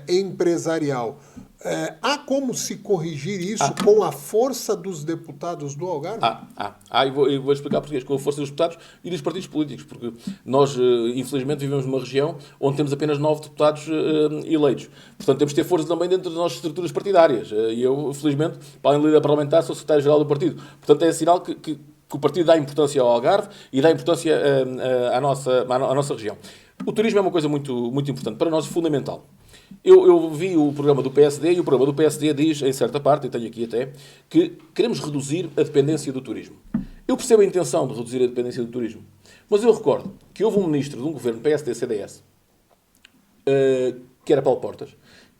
empresarial. Há como se corrigir isso com a força dos deputados do Algarve? Eu vou explicar porquê. Com a força dos deputados e dos partidos políticos, porque nós, infelizmente, vivemos numa região onde temos apenas 9 deputados eleitos. Portanto, temos que ter força também dentro das nossas estruturas partidárias. E eu, felizmente, para além de líder parlamentar, sou secretário-geral do partido. Portanto, é sinal que o partido dá importância ao Algarve e dá importância à nossa região. O turismo é uma coisa muito, muito importante, para nós fundamental. Eu vi o programa do PSD e o programa do PSD diz, em certa parte, e tenho aqui até, que queremos reduzir a dependência do turismo. Eu percebo a intenção de reduzir a dependência do turismo, mas eu recordo que houve um ministro de um governo PSD-CDS, que era Paulo Portas,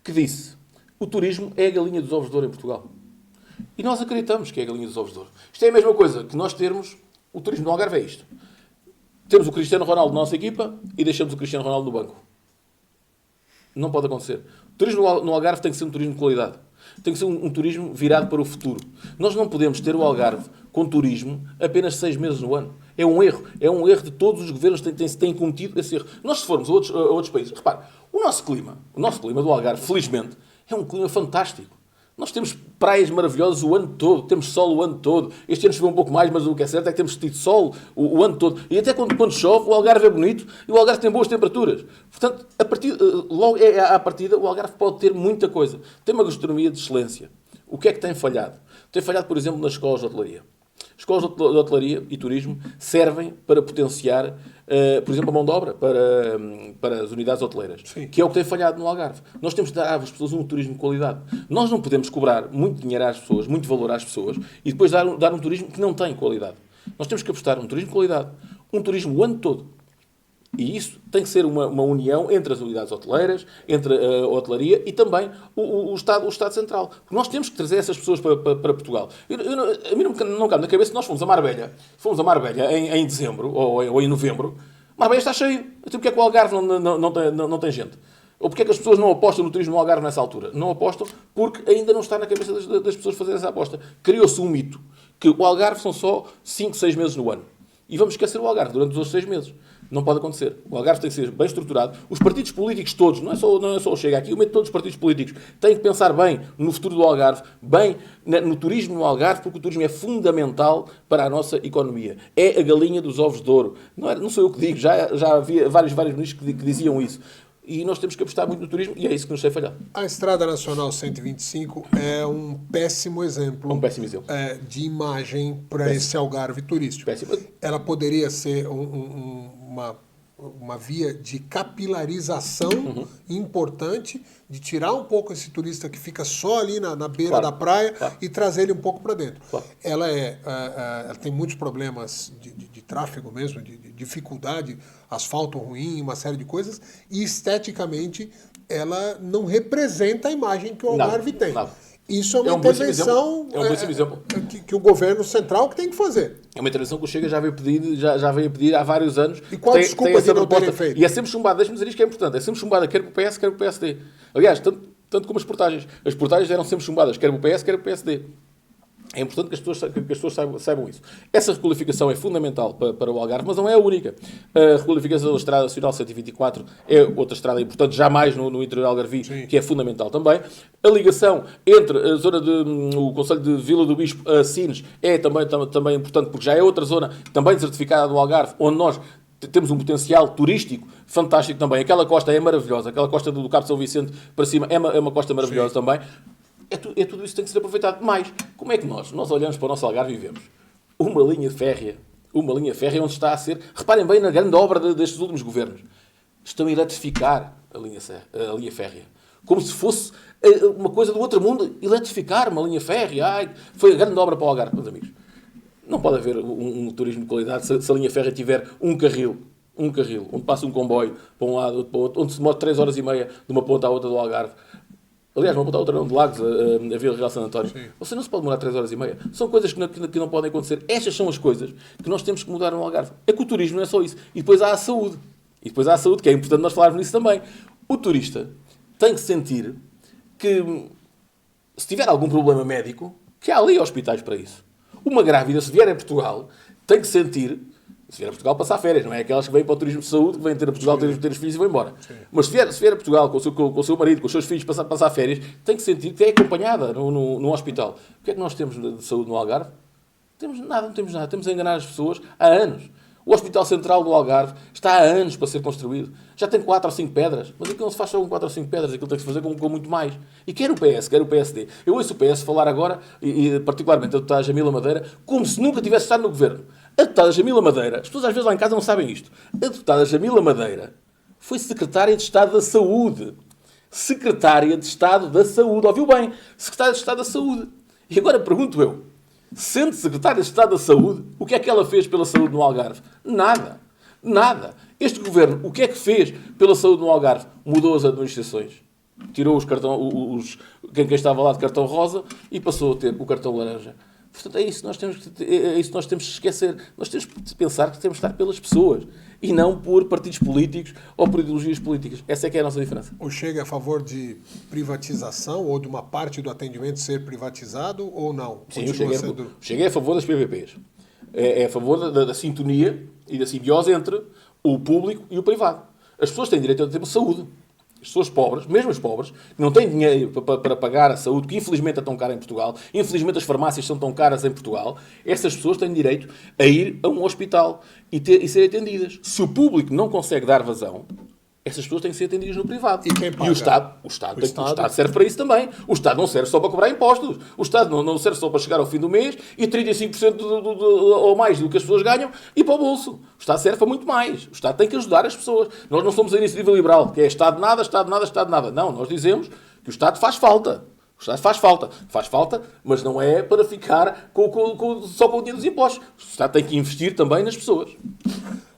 que disse: o turismo é a galinha dos ovos de ouro em Portugal. E nós acreditamos que é a galinha dos ovos de ouro. Isto é a mesma coisa que nós termos o turismo no Algarve, é isto. Temos o Cristiano Ronaldo na nossa equipa e deixamos o Cristiano Ronaldo no banco. Não pode acontecer. O turismo no Algarve tem que ser um turismo de qualidade. Tem que ser um turismo virado para o futuro. Nós não podemos ter o Algarve com turismo apenas 6 meses no ano. É um erro. É um erro de todos os governos que têm cometido esse erro. Nós, se formos a outros países, repare, o nosso clima do Algarve, felizmente, é um clima fantástico. Nós temos praias maravilhosas o ano todo, temos sol o ano todo. Este ano choveu um pouco mais, mas o que é certo é que temos tido sol o ano todo. E até quando chove, o Algarve é bonito e o Algarve tem boas temperaturas. Portanto, logo à partida, o Algarve pode ter muita coisa. Tem uma gastronomia de excelência. O que é que tem falhado? Tem falhado, por exemplo, nas escolas de hotelaria. Escolas de hotelaria e turismo servem para potenciar, por exemplo, a mão de obra para as unidades hoteleiras, Sim. que é o que tem falhado no Algarve. Nós temos de dar às pessoas um turismo de qualidade. Nós não podemos cobrar muito dinheiro às pessoas, muito valor às pessoas, e depois dar um turismo que não tem qualidade. Nós temos que apostar um turismo de qualidade, um turismo o ano todo. E isso tem que ser uma união entre as unidades hoteleiras, entre a hotelaria e também o Estado Central. Porque nós temos que trazer essas pessoas para Portugal. A mim não cabe na cabeça que nós fomos a Marbella em dezembro ou em novembro. Marbella está cheio. Então porquê é que o Algarve não tem gente? Ou porquê é que as pessoas não apostam no turismo no Algarve nessa altura? Não apostam porque ainda não está na cabeça das pessoas fazerem essa aposta. Criou-se um mito que o Algarve são só 5, 6 meses no ano. E vamos esquecer o Algarve durante os outros 6 meses. Não pode acontecer. O Algarve tem que ser bem estruturado. Os partidos políticos todos, não é só o Chega aqui, eu meto todos os partidos políticos, têm que pensar bem no futuro do Algarve, bem no turismo no Algarve, porque o turismo é fundamental para a nossa economia. É a galinha dos ovos de ouro. Não sou eu que digo, já havia vários ministros que diziam isso. E nós temos que apostar muito no turismo e é isso que nos tem falhado. A Estrada Nacional 125 é um péssimo exemplo, de imagem para esse Algarve turístico. Péssimo. Ela poderia ser uma via de capilarização importante, de tirar um pouco esse turista que fica só ali na beira da praia e trazer ele um pouco para dentro. Claro. Ela tem muitos problemas de tráfego mesmo, de dificuldade, asfalto ruim, uma série de coisas, e esteticamente ela não representa a imagem que o Algarve tem. Nada. Isso é uma intervenção que o governo central que tem que fazer. É uma intervenção que o Chega já veio pedir há vários anos. E qual desculpa de não terem feito? E é sempre chumbada, deixa-me dizer isto que é importante, é sempre chumbada quer para o PS, quer para o PSD. Aliás, tanto como as portagens. As portagens eram sempre chumbadas, quer para o PS, quer para o PSD. É importante que as pessoas saibam isso. Essa requalificação é fundamental para o Algarve, mas não é a única. A requalificação da Estrada Nacional 124 é outra estrada importante, jamais no interior algarvio, que é fundamental também. A ligação entre a zona o Concelho de Vila do Bispo a Sines é também importante, porque já é outra zona também desertificada do Algarve, onde nós temos um potencial turístico fantástico também. Aquela costa é maravilhosa, aquela costa do Cabo de São Vicente para cima é uma costa maravilhosa também. É tudo isso que tem que ser aproveitado. Mas, como é que nós olhamos para o nosso Algarve e vemos uma linha férrea onde está a ser... Reparem bem na grande obra destes últimos governos. Estão a eletrificar a linha férrea. Como se fosse uma coisa do outro mundo, eletrificar uma linha férrea. Foi a grande obra para o Algarve, meus amigos. Não pode haver um turismo de qualidade se a linha férrea tiver um carril, onde passa um comboio para um lado, outro para o outro, onde se demora 3 horas e meia de uma ponta à outra do Algarve. Aliás, vamos botar outra não, de Lagos, a Vila Real Santo António. Sim. Você não se pode demorar 3 horas e meia. São coisas que não podem acontecer. Estas são as coisas que nós temos que mudar no Algarve. É que o turismo não é só isso. E depois há a saúde. Que é importante nós falarmos nisso também. O turista tem que sentir que, se tiver algum problema médico, que há ali hospitais para isso. Uma grávida, se vier a Portugal, tem que sentir... Se vier a Portugal passar férias, não é aquelas que vêm para o turismo de saúde, que vêm ter a Portugal, ter os filhos e vão embora. Sim. Mas se vier a Portugal com o seu marido, com os seus filhos passar férias, tem que sentir que é acompanhada no hospital. O que é que nós temos de saúde no Algarve? Não temos nada. Temos a enganar as pessoas há anos. O Hospital Central do Algarve está há anos para ser construído. Já tem 4 ou 5 pedras. Mas aquilo não se faz só com 4 ou 5 pedras. Aquilo tem que se fazer com muito mais. E quer o PS, quer o PSD. Eu ouço o PS falar agora, e particularmente a deputada Jamila Madeira, como se nunca tivesse estado no governo. A deputada Jamila Madeira, as pessoas às vezes lá em casa não sabem isto. A deputada Jamila Madeira foi secretária de Estado da Saúde. Secretária de Estado da Saúde. Ouviu bem? Secretária de Estado da Saúde. E agora pergunto eu, sendo secretária de Estado da Saúde, o que é que ela fez pela saúde no Algarve? Nada. Este governo, o que é que fez pela saúde no Algarve? Mudou as administrações. Tirou quem estava lá de cartão rosa e passou a ter o cartão laranja. Portanto, é isso que nós temos que esquecer. Nós temos que pensar que temos de estar pelas pessoas e não por partidos políticos ou por ideologias políticas. Essa é que é a nossa diferença. O Chega é a favor de privatização ou de uma parte do atendimento ser privatizado ou não? Sim, o Chega é a favor das PPPs. É a favor da sintonia e da simbiose entre o público e o privado. As pessoas têm direito a ter saúde. As pessoas pobres, mesmo as pobres, que não têm dinheiro para pagar a saúde, que infelizmente é tão cara em Portugal, infelizmente as farmácias são tão caras em Portugal, essas pessoas têm direito a ir a um hospital e ser atendidas. Se o público não consegue dar vazão, essas pessoas têm que ser atendidas no privado. E quem paga? E o Estado serve para isso também. O Estado não serve só para cobrar impostos. O Estado não serve só para chegar ao fim do mês e 35% ou mais do que as pessoas ganham e para o bolso. O Estado serve para muito mais. O Estado tem que ajudar as pessoas. Nós não somos a iniciativa liberal, que é Estado de nada, Estado de nada, Estado de nada. Não, nós dizemos que o Estado faz falta. O Estado faz falta. Faz falta, mas não é para ficar só com o dinheiro dos impostos. O Estado tem que investir também nas pessoas.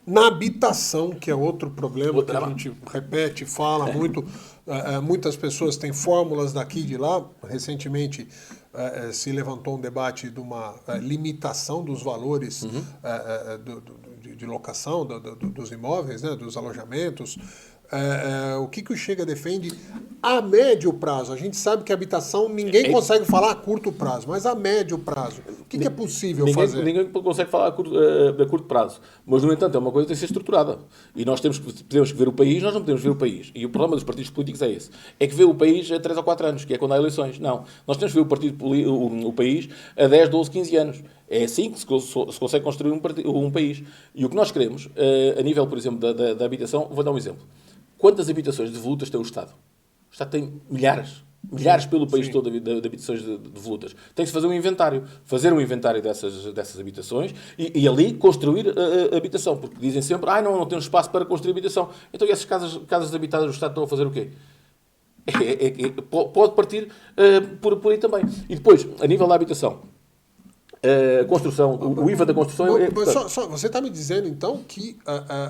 Na habitação, que é outro problema que a gente repete, fala muito, muitas pessoas têm fórmulas daqui e de lá. Recentemente se levantou um debate de uma limitação dos valores de locação dos imóveis, né, dos alojamentos. O que o Chega defende a médio prazo? A gente sabe que a habitação ninguém consegue falar a curto prazo, mas a médio prazo, o que é possível fazer? Ninguém consegue falar a curto prazo, mas, no entanto, é uma coisa que tem que ser estruturada. E nós temos que ver o país, nós não podemos ver o país. E o problema dos partidos políticos é esse. É que vê o país a 3 ou 4 anos, que é quando há eleições. Não. Nós temos que ver o país a 10, 12, 15 anos. É assim que se consegue construir um país. E o que nós queremos, a nível, por exemplo, da habitação, vou dar um exemplo. Quantas habitações devolutas tem o Estado? O Estado tem milhares pelo país todo de habitações devolutas. Tem que se fazer um inventário. Fazer um inventário dessas habitações e ali construir a habitação. Porque dizem sempre, não temos espaço para construir habitação. Então, e essas casas habitadas do Estado estão a fazer o quê? Pode partir por aí também. E depois, a nível da habitação, a construção, o IVA da construção... Você está me dizendo, então, que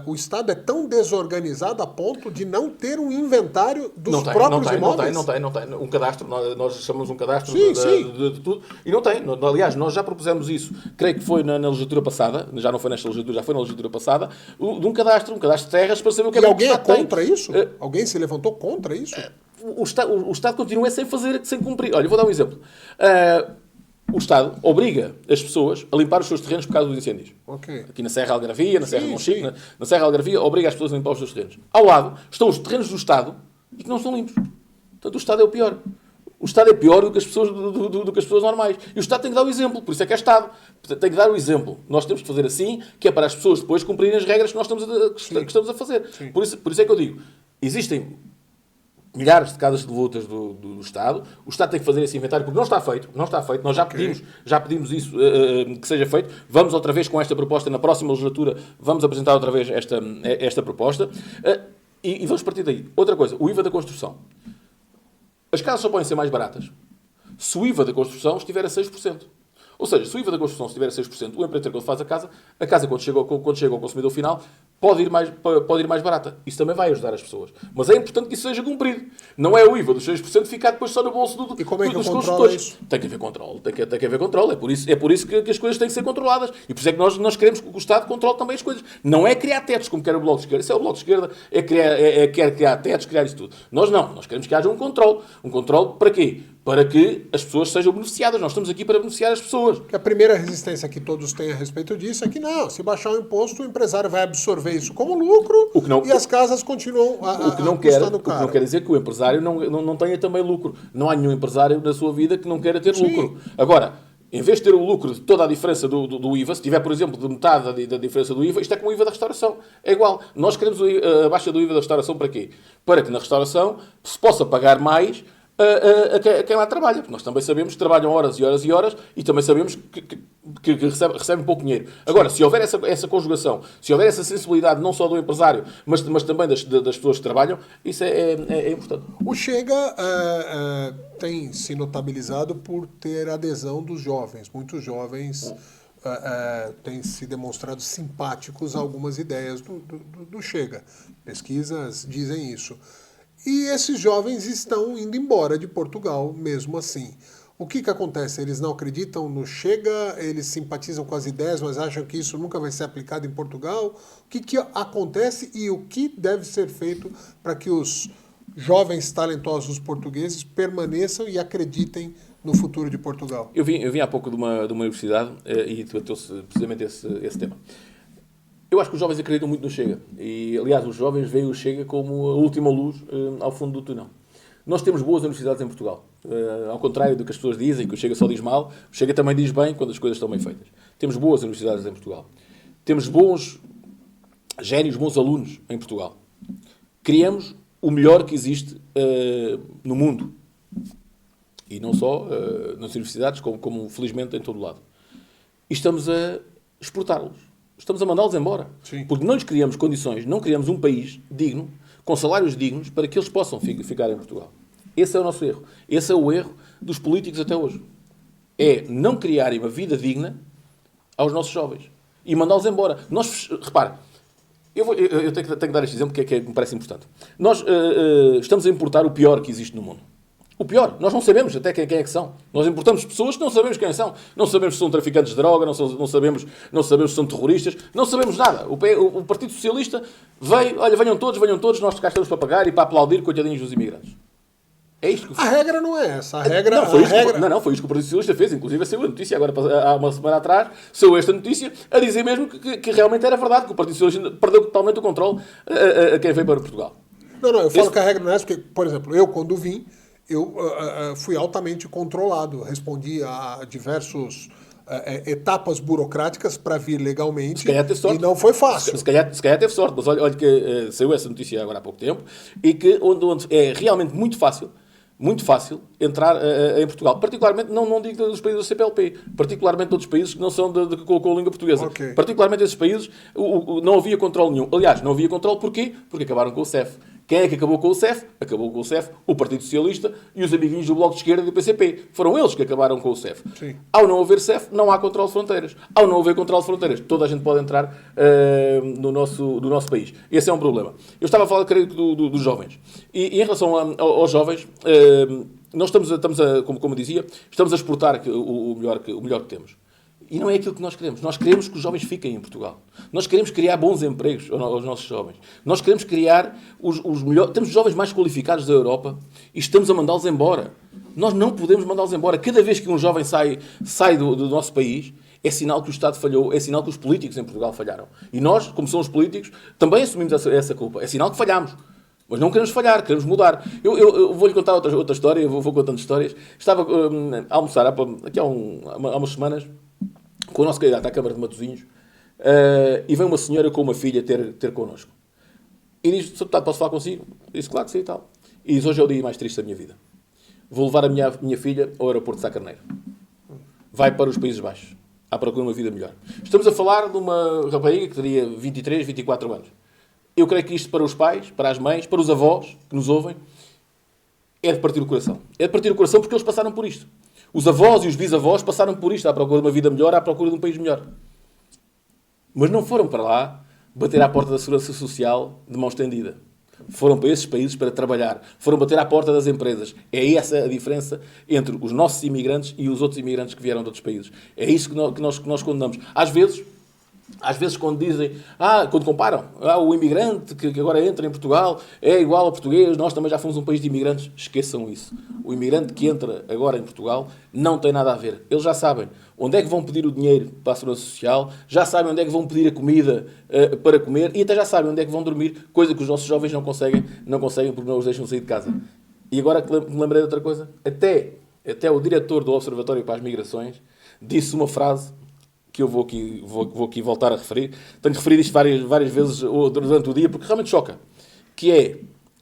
o Estado é tão desorganizado a ponto de não ter um inventário dos próprios imóveis? Não tem. Um cadastro, nós chamamos um cadastro sim. De tudo, e não tem. Aliás, nós já propusemos isso, creio que foi na legislatura passada, já não foi nesta legislatura, já foi na legislatura passada, de um cadastro de terras para saber o que é que o Estado tem. E alguém é contra isso? Uh, Alguém se levantou contra isso? O Estado continua sem cumprir. Olha, vou dar um exemplo. O Estado obriga as pessoas a limpar os seus terrenos por causa dos incêndios. Okay. Aqui na Serra Algarvia, na Serra de Monchique, na Serra Algarvia, obriga as pessoas a limpar os seus terrenos. Ao lado estão os terrenos do Estado e que não estão limpos. Portanto, o Estado é o pior. O Estado é pior do que as pessoas normais. E o Estado tem que dar o exemplo. Por isso é que é Estado. Tem que dar o exemplo. Nós temos que fazer assim, que é para as pessoas depois cumprirem as regras que nós estamos a fazer. Por isso é que eu digo, existem milhares de casas devolutas do Estado. O Estado tem que fazer esse inventário porque não está feito. Nós já pedimos isso que seja feito. Vamos outra vez com esta proposta na próxima legislatura. Vamos apresentar outra vez esta proposta e vamos partir daí. Outra coisa, o IVA da construção. As casas só podem ser mais baratas se o IVA da construção estiver a 6%. Ou seja, se o IVA da construção estiver a 6%, o empreiteiro quando faz a casa quando chega ao consumidor final, pode ir mais barata. Isso também vai ajudar as pessoas. Mas é importante que isso seja cumprido. Não é o IVA dos 6% ficar depois só no bolso e como é que dos construtores. Isso? Tem que haver controle. Tem que haver controle. É por isso que as coisas têm que ser controladas. E por isso é que nós queremos que o Estado controle também as coisas. Não é criar tetos, como quer o Bloco de Esquerda. Isso é o Bloco de Esquerda. Quer criar tetos, criar isso tudo. Nós não. Nós queremos que haja um controle. Um controle para quê? Para que as pessoas sejam beneficiadas. Nós estamos aqui para beneficiar as pessoas. Que a primeira resistência que todos têm a respeito disso é que não, se baixar o imposto, o empresário vai absorver isso como lucro e as casas continuam custando caro. O que não quer dizer que o empresário não tenha também lucro. Não há nenhum empresário na sua vida que não queira ter lucro. Agora, em vez de ter o lucro de toda a diferença do IVA, se tiver, por exemplo, de metade da diferença do IVA, isto é como o IVA da restauração. É igual. Nós queremos a baixa do IVA da restauração para quê? Para que na restauração se possa pagar mais a quem lá trabalha. Porque nós também sabemos que trabalham horas e horas e horas e também sabemos que recebem pouco dinheiro. Agora, se houver essa conjugação, se houver essa sensibilidade não só do empresário, mas também das pessoas que trabalham, isso é importante. O Chega tem se notabilizado por ter adesão dos jovens. Muitos jovens têm se demonstrado simpáticos a algumas ideias do Chega. Pesquisas dizem isso. E esses jovens estão indo embora de Portugal, mesmo assim. O que acontece? Eles não acreditam no Chega, eles simpatizam com as ideias, mas acham que isso nunca vai ser aplicado em Portugal. O que acontece e o que deve ser feito para que os jovens talentosos portugueses permaneçam e acreditem no futuro de Portugal? Eu vim há pouco de uma universidade e tratou-se precisamente esse tema. Eu acho que os jovens acreditam muito no Chega. E, aliás, os jovens veem o Chega como a última luz ao fundo do túnel. Nós temos boas universidades em Portugal. Ao contrário do que as pessoas dizem, que o Chega só diz mal, o Chega também diz bem quando as coisas estão bem feitas. Temos boas universidades em Portugal. Temos bons génios, bons alunos em Portugal. Criamos o melhor que existe no mundo. E não só nas universidades, como felizmente em todo o lado. E estamos a exportá-los. Estamos a mandá-los embora. Sim. Porque não lhes criamos condições, não criamos um país digno, com salários dignos, para que eles possam ficar em Portugal. Esse é o nosso erro. Esse é o erro dos políticos até hoje. É não criarem uma vida digna aos nossos jovens. E mandá-los embora. Repare, eu tenho que dar este exemplo que me parece importante. Nós estamos a importar o pior que existe no mundo. O pior, nós não sabemos até quem é que são. Nós importamos pessoas que não sabemos quem são. Não sabemos se são traficantes de droga, não sabemos se são terroristas, não sabemos nada. O Partido Socialista veio, olha, venham todos, nós cá estamos para pagar e para aplaudir, coitadinhos dos imigrantes. É isto que... A regra não é essa. A regra... Não, foi isto que o Partido Socialista fez. Inclusive, saiu a notícia, agora há uma semana atrás, saiu esta notícia, a dizer mesmo que realmente era verdade, que o Partido Socialista perdeu totalmente o controle a quem veio para Portugal. Não, eu falo que a regra não é essa, porque, por exemplo, eu quando vim, eu fui altamente controlado. Respondi a diversas etapas burocráticas para vir legalmente. E não foi fácil. Se calhar teve sorte, mas olha que saiu essa notícia agora há pouco tempo, e que onde é realmente muito fácil entrar em Portugal. Particularmente, não digo dos países da CPLP, particularmente de outros países que não são com a língua portuguesa. Okay. Particularmente esses países, não havia controle nenhum. Aliás, não havia controle porquê? Porque acabaram com o CEF. Quem é que acabou com o CEF? Acabou com o CEF o Partido Socialista e os amiguinhos do Bloco de Esquerda e do PCP. Foram eles que acabaram com o CEF. Sim. Ao não haver CEF, não há controle de fronteiras. Ao não haver controle de fronteiras, toda a gente pode entrar no nosso país. Esse é um problema. Eu estava a falar, creio, dos jovens. E em relação aos jovens, nós estamos como dizia, estamos a exportar o melhor que temos. E não é aquilo que nós queremos. Nós queremos que os jovens fiquem em Portugal. Nós queremos criar bons empregos aos nossos jovens. Nós queremos criar os melhores... Temos os jovens mais qualificados da Europa e estamos a mandá-los embora. Nós não podemos mandá-los embora. Cada vez que um jovem sai do nosso país, é sinal que o Estado falhou, é sinal que os políticos em Portugal falharam. E nós, como somos políticos, também assumimos essa culpa. É sinal que falhamos. Mas não queremos falhar, queremos mudar. Eu vou-lhe contar outra história, eu vou contando histórias. Estava a almoçar aqui há umas semanas com o nosso candidato à Câmara de Matosinhos, e vem uma senhora com uma filha ter connosco. E diz: Sr. Deputado, posso falar consigo? Eu disse: claro que sim e tal. E diz: hoje é o dia mais triste da minha vida. Vou levar a minha filha ao aeroporto de Sá Carneiro. Vai para os Países Baixos, à procura de uma vida melhor. Estamos a falar de uma rapariga que teria 23, 24 anos. Eu creio que isto, para os pais, para as mães, para os avós que nos ouvem, é de partir o coração. É de partir o coração porque eles passaram por isto. Os avós e os bisavós passaram por isto, à procura de uma vida melhor, à procura de um país melhor. Mas não foram para lá bater à porta da Segurança Social de mão estendida. Foram para esses países para trabalhar. Foram bater à porta das empresas. É essa a diferença entre os nossos imigrantes e os outros imigrantes que vieram de outros países. É isso que nós condenamos. Às vezes quando dizem, quando comparam, o imigrante que agora entra em Portugal é igual ao português, nós também já fomos um país de imigrantes. Esqueçam isso. O imigrante que entra agora em Portugal não tem nada a ver. Eles já sabem onde é que vão pedir o dinheiro para a Segurança Social, já sabem onde é que vão pedir a comida para comer e até já sabem onde é que vão dormir, coisa que os nossos jovens não conseguem porque não os deixam sair de casa. E agora que me lembrei de outra coisa, até o diretor do Observatório para as Migrações disse uma frase que eu vou aqui voltar a referir. Tenho referido isto várias vezes durante o dia, porque realmente choca. Que é,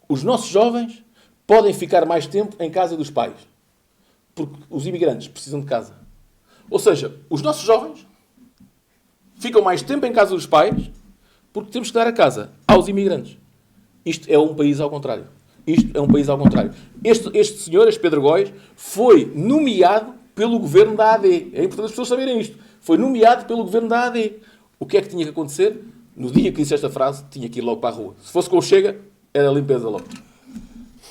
os nossos jovens podem ficar mais tempo em casa dos pais. Porque os imigrantes precisam de casa. Ou seja, os nossos jovens ficam mais tempo em casa dos pais porque temos que dar a casa aos imigrantes. Isto é um país ao contrário. Este senhor, este Pedro Góis, foi nomeado pelo governo da AD. É importante as pessoas saberem isto. Foi nomeado pelo governo da AD. O que é que tinha que acontecer? No dia que disse esta frase, tinha que ir logo para a rua. Se fosse com o Chega, era limpeza logo.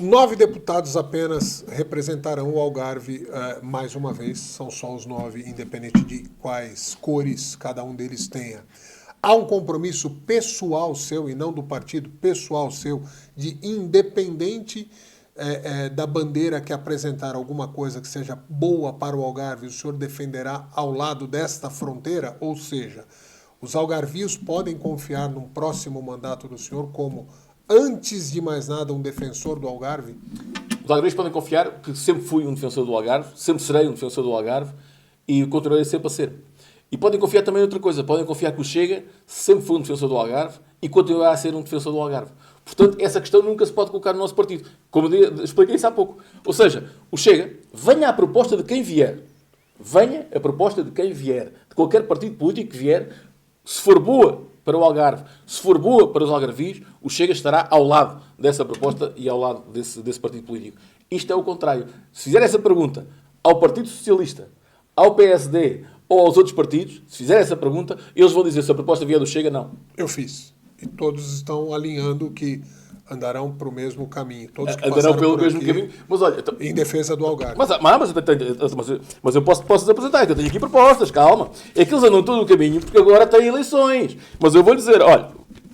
9 deputados apenas representarão o Algarve mais uma vez. São só os 9, independente de quais cores cada um deles tenha. Há um compromisso pessoal seu, e não do partido, pessoal seu, de independente da bandeira que apresentar alguma coisa que seja boa para o Algarve, o senhor defenderá ao lado desta fronteira? Ou seja, Os algarvios podem confiar num próximo mandato do senhor como, antes de mais nada, um defensor do Algarve? Os algarvios podem confiar que sempre fui um defensor do Algarve, sempre serei um defensor do Algarve e continuarei sempre a ser. E podem confiar também em outra coisa. Podem confiar que o Chega sempre foi um defensor do Algarve e continuará a ser um defensor do Algarve. Portanto, essa questão nunca se pode colocar no nosso partido. Como eu expliquei isso há pouco. Ou seja, o Chega, venha a proposta de quem vier. Venha a proposta de quem vier. De qualquer partido político que vier. Se for boa para o Algarve, se for boa para os algarvios, o Chega estará ao lado dessa proposta e ao lado desse partido político. Isto é o contrário. Se fizer essa pergunta ao Partido Socialista, ao PSD ou aos outros partidos, se fizer essa pergunta, eles vão dizer se a proposta vier do Chega, não. Eu fiz. E todos estão alinhando que andarão para o mesmo caminho. Todos que Andarão pelo por mesmo aqui, caminho. Mas olha, em defesa do Algarve. mas eu posso apresentar, que eu tenho aqui propostas, calma. É que eles andam todo o caminho porque agora têm eleições. Mas eu vou-lhe dizer, olha,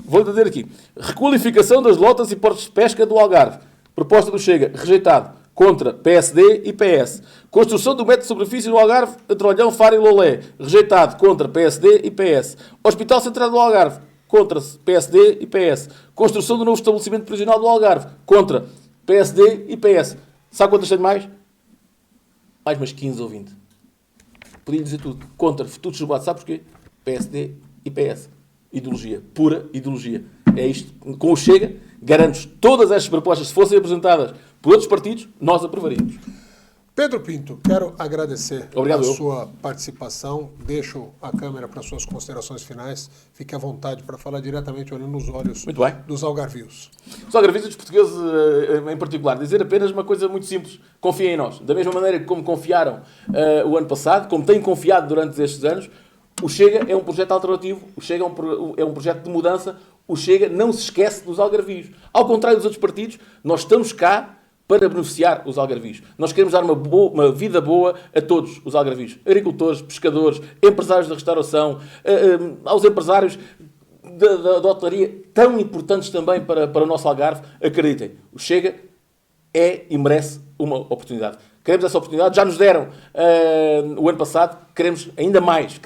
vou-lhe dizer aqui. Requalificação das lotas e portos de pesca do Algarve. Proposta do Chega, rejeitado. Contra PSD e PS. Construção do método de superfície no Algarve entre Olhão, Faro e Lolé. Rejeitado. Contra PSD e PS. Hospital Central do Algarve. Contra PSD e PS. Construção do novo estabelecimento prisional do Algarve. Contra PSD e PS. Sabe quantas tem mais? Mais umas 15 ou 20. Podia dizer tudo. Contra tudo chumbado. Sabe porquê? PSD e PS. Ideologia. Pura ideologia. É isto. Com o Chega, garanto todas estas propostas, se fossem apresentadas por outros partidos, nós aprovaríamos. Pedro Pinto, quero agradecer Obrigado, a sua participação. Deixo a câmera para suas considerações finais. Fique à vontade para falar diretamente olhando nos olhos dos algarvios. Os algarvios e dos portugueses em particular, dizer apenas uma coisa muito simples. Confiem em nós. Da mesma maneira que como confiaram o ano passado, como têm confiado durante estes anos, o Chega é um projeto alternativo, o Chega é um projeto de mudança, o Chega não se esquece dos algarvios. Ao contrário dos outros partidos, nós estamos cá para beneficiar os algarvios. Nós queremos dar uma vida boa a todos os algarvios. Agricultores, pescadores, empresários da restauração, aos empresários da hotelaria, tão importantes também para o nosso Algarve. Acreditem, o Chega é e merece uma oportunidade. Queremos essa oportunidade, já nos deram o ano passado, queremos ainda mais.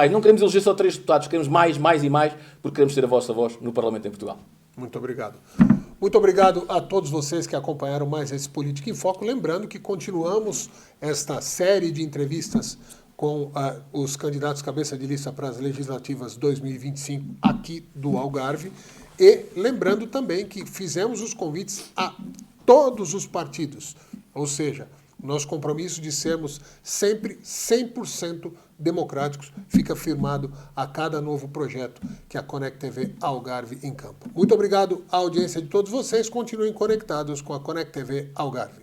Não queremos eleger só 3 deputados, queremos mais e mais, porque queremos ter a vossa voz no Parlamento em Portugal. Muito obrigado. Muito obrigado a todos vocês que acompanharam mais esse Política em Foco. Lembrando que continuamos esta série de entrevistas com os candidatos cabeça de lista para as legislativas 2025 aqui do Algarve. E lembrando também que fizemos os convites a todos os partidos, ou seja, nosso compromisso de sermos sempre 100% democráticos fica firmado a cada novo projeto que a Conect TV Algarve encampa. Muito obrigado à audiência de todos vocês. Continuem conectados com a Conect TV Algarve.